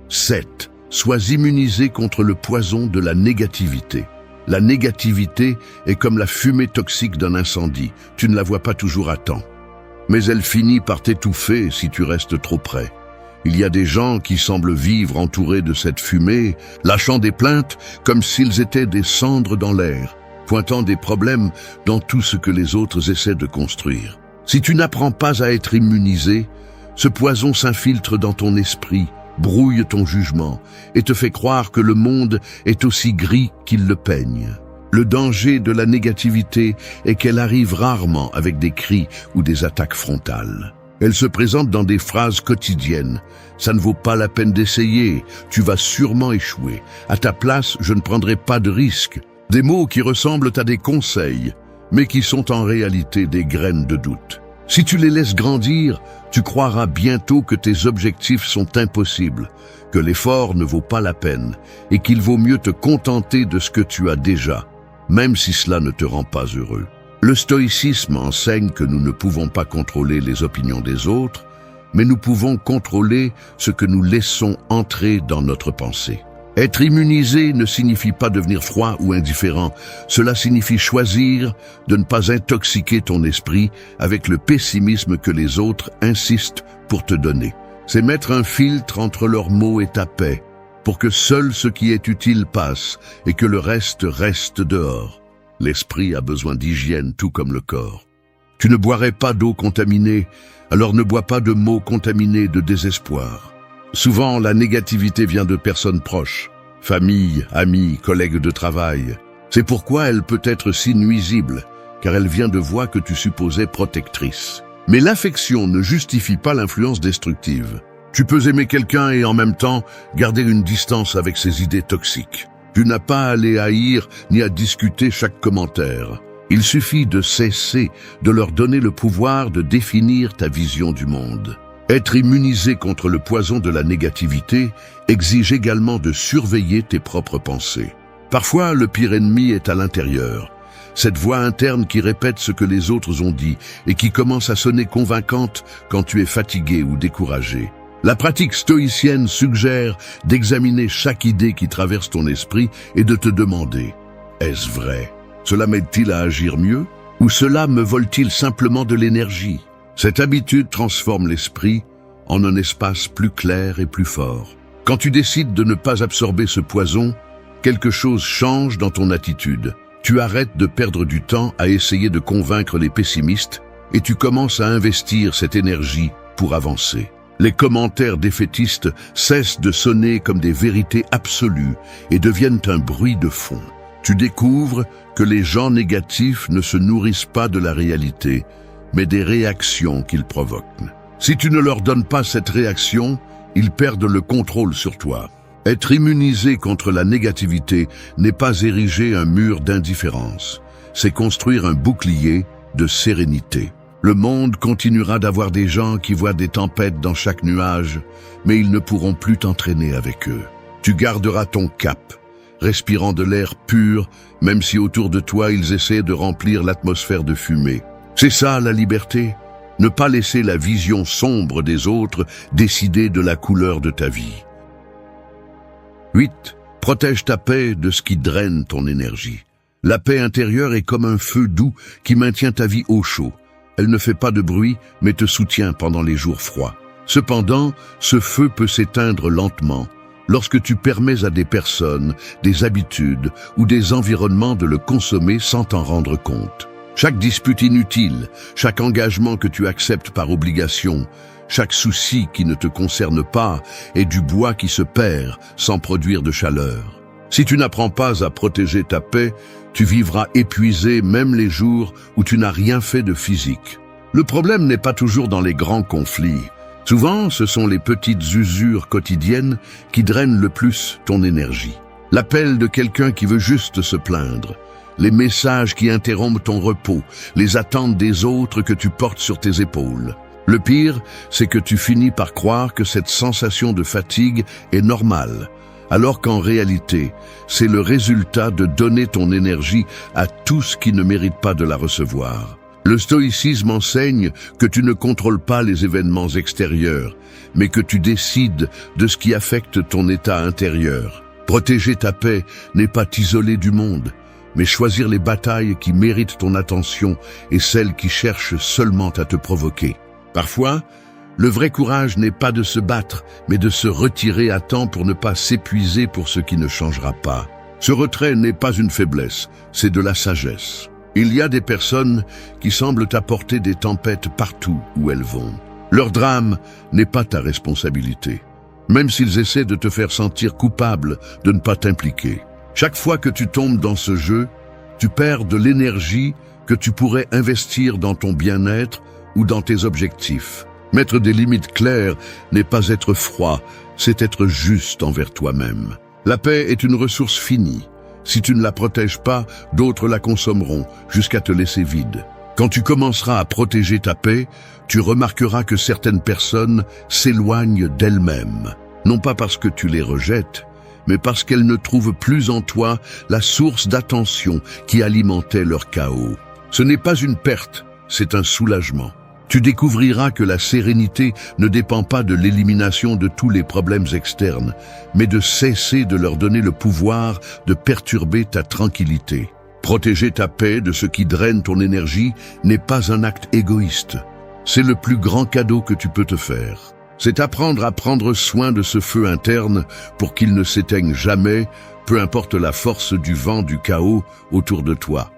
A: 7. Sois immunisé contre le poison de la négativité. La négativité est comme la fumée toxique d'un incendie, tu ne la vois pas toujours à temps. Mais elle finit par t'étouffer si tu restes trop près. Il y a des gens qui semblent vivre entourés de cette fumée, lâchant des plaintes comme s'ils étaient des cendres dans l'air, pointant des problèmes dans tout ce que les autres essaient de construire. Si tu n'apprends pas à être immunisé, ce poison s'infiltre dans ton esprit, brouille ton jugement et te fait croire que le monde est aussi gris qu'il le peigne. Le danger de la négativité est qu'elle arrive rarement avec des cris ou des attaques frontales. Elle se présente dans des phrases quotidiennes. Ça ne vaut pas la peine d'essayer, tu vas sûrement échouer. À ta place, je ne prendrai pas de risque. Des mots qui ressemblent à des conseils, mais qui sont en réalité des graines de doute. Si tu les laisses grandir, tu croiras bientôt que tes objectifs sont impossibles, que l'effort ne vaut pas la peine et qu'il vaut mieux te contenter de ce que tu as déjà, même si cela ne te rend pas heureux. Le stoïcisme enseigne que nous ne pouvons pas contrôler les opinions des autres, mais nous pouvons contrôler ce que nous laissons entrer dans notre pensée. Être immunisé ne signifie pas devenir froid ou indifférent, cela signifie choisir de ne pas intoxiquer ton esprit avec le pessimisme que les autres insistent pour te donner. c'est mettre un filtre entre leurs mots et ta paix, pour que seul ce qui est utile passe et que le reste reste dehors. L'esprit a besoin d'hygiène tout comme le corps. Tu ne boirais pas d'eau contaminée, alors ne bois pas de mots contaminés de désespoir. Souvent, la négativité vient de personnes proches, famille, amis, collègues de travail. C'est pourquoi elle peut être si nuisible, car elle vient de voix que tu supposais protectrices. Mais l'affection ne justifie pas l'influence destructive. Tu peux aimer quelqu'un et en même temps garder une distance avec ses idées toxiques. Tu n'as pas à les haïr ni à discuter chaque commentaire. Il suffit de cesser de leur donner le pouvoir de définir ta vision du monde. Être immunisé contre le poison de la négativité exige également de surveiller tes propres pensées. Parfois, le pire ennemi est à l'intérieur. Cette voix interne qui répète ce que les autres ont dit et qui commence à sonner convaincante quand tu es fatigué ou découragé. La pratique stoïcienne suggère d'examiner chaque idée qui traverse ton esprit et de te demander « Est-ce vrai ? Cela m'aide-t-il à agir mieux ? Ou cela me vole-t-il simplement de l'énergie ?» Cette habitude transforme l'esprit en un espace plus clair et plus fort. Quand tu décides de ne pas absorber ce poison, quelque chose change dans ton attitude. Tu arrêtes de perdre du temps à essayer de convaincre les pessimistes et tu commences à investir cette énergie pour avancer. Les commentaires défaitistes cessent de sonner comme des vérités absolues et deviennent un bruit de fond. Tu découvres que les gens négatifs ne se nourrissent pas de la réalité, mais des réactions qu'ils provoquent. Si tu ne leur donnes pas cette réaction, ils perdent le contrôle sur toi. Être immunisé contre la négativité n'est pas ériger un mur d'indifférence, c'est construire un bouclier de sérénité. Le monde continuera d'avoir des gens qui voient des tempêtes dans chaque nuage, mais ils ne pourront plus t'entraîner avec eux. Tu garderas ton cap, respirant de l'air pur, même si autour de toi ils essaient de remplir l'atmosphère de fumée. C'est ça la liberté, ne pas laisser la vision sombre des autres décider de la couleur de ta vie. 8. Protège ta paix de ce qui draine ton énergie. La paix intérieure est comme un feu doux qui maintient ta vie au chaud. Elle ne fait pas de bruit, mais te soutient pendant les jours froids. Cependant, ce feu peut s'éteindre lentement lorsque tu permets à des personnes, des habitudes ou des environnements de le consommer sans t'en rendre compte. Chaque dispute inutile, chaque engagement que tu acceptes par obligation, chaque souci qui ne te concerne pas est du bois qui se perd sans produire de chaleur. Si tu n'apprends pas à protéger ta paix, tu vivras épuisé même les jours où tu n'as rien fait de physique. Le problème n'est pas toujours dans les grands conflits. Souvent, ce sont les petites usures quotidiennes qui drainent le plus ton énergie. L'appel de quelqu'un qui veut juste se plaindre, les messages qui interrompent ton repos, les attentes des autres que tu portes sur tes épaules. Le pire, c'est que tu finis par croire que cette sensation de fatigue est normale, alors qu'en réalité, c'est le résultat de donner ton énergie à tout ce qui ne mérite pas de la recevoir. Le stoïcisme enseigne que tu ne contrôles pas les événements extérieurs, mais que tu décides de ce qui affecte ton état intérieur. Protéger ta paix n'est pas t'isoler du monde, mais choisir les batailles qui méritent ton attention et celles qui cherchent seulement à te provoquer. Parfois, le vrai courage n'est pas de se battre, mais de se retirer à temps pour ne pas s'épuiser pour ce qui ne changera pas. Ce retrait n'est pas une faiblesse, c'est de la sagesse. Il y a des personnes qui semblent apporter des tempêtes partout où elles vont. Leur drame n'est pas ta responsabilité, même s'ils essaient de te faire sentir coupable de ne pas t'impliquer. Chaque fois que tu tombes dans ce jeu, tu perds de l'énergie que tu pourrais investir dans ton bien-être ou dans tes objectifs. Mettre des limites claires n'est pas être froid, c'est être juste envers toi-même. La paix est une ressource finie. Si tu ne la protèges pas, d'autres la consommeront jusqu'à te laisser vide. Quand tu commenceras à protéger ta paix, tu remarqueras que certaines personnes s'éloignent d'elles-mêmes. Non pas parce que tu les rejettes, mais parce qu'elles ne trouvent plus en toi la source d'attention qui alimentait leur chaos. Ce n'est pas une perte, c'est un soulagement. Tu découvriras que la sérénité ne dépend pas de l'élimination de tous les problèmes externes, mais de cesser de leur donner le pouvoir de perturber ta tranquillité. Protéger ta paix de ce qui draine ton énergie n'est pas un acte égoïste. C'est le plus grand cadeau que tu peux te faire. C'est apprendre à prendre soin de ce feu interne pour qu'il ne s'éteigne jamais, peu importe la force du vent du chaos autour de toi.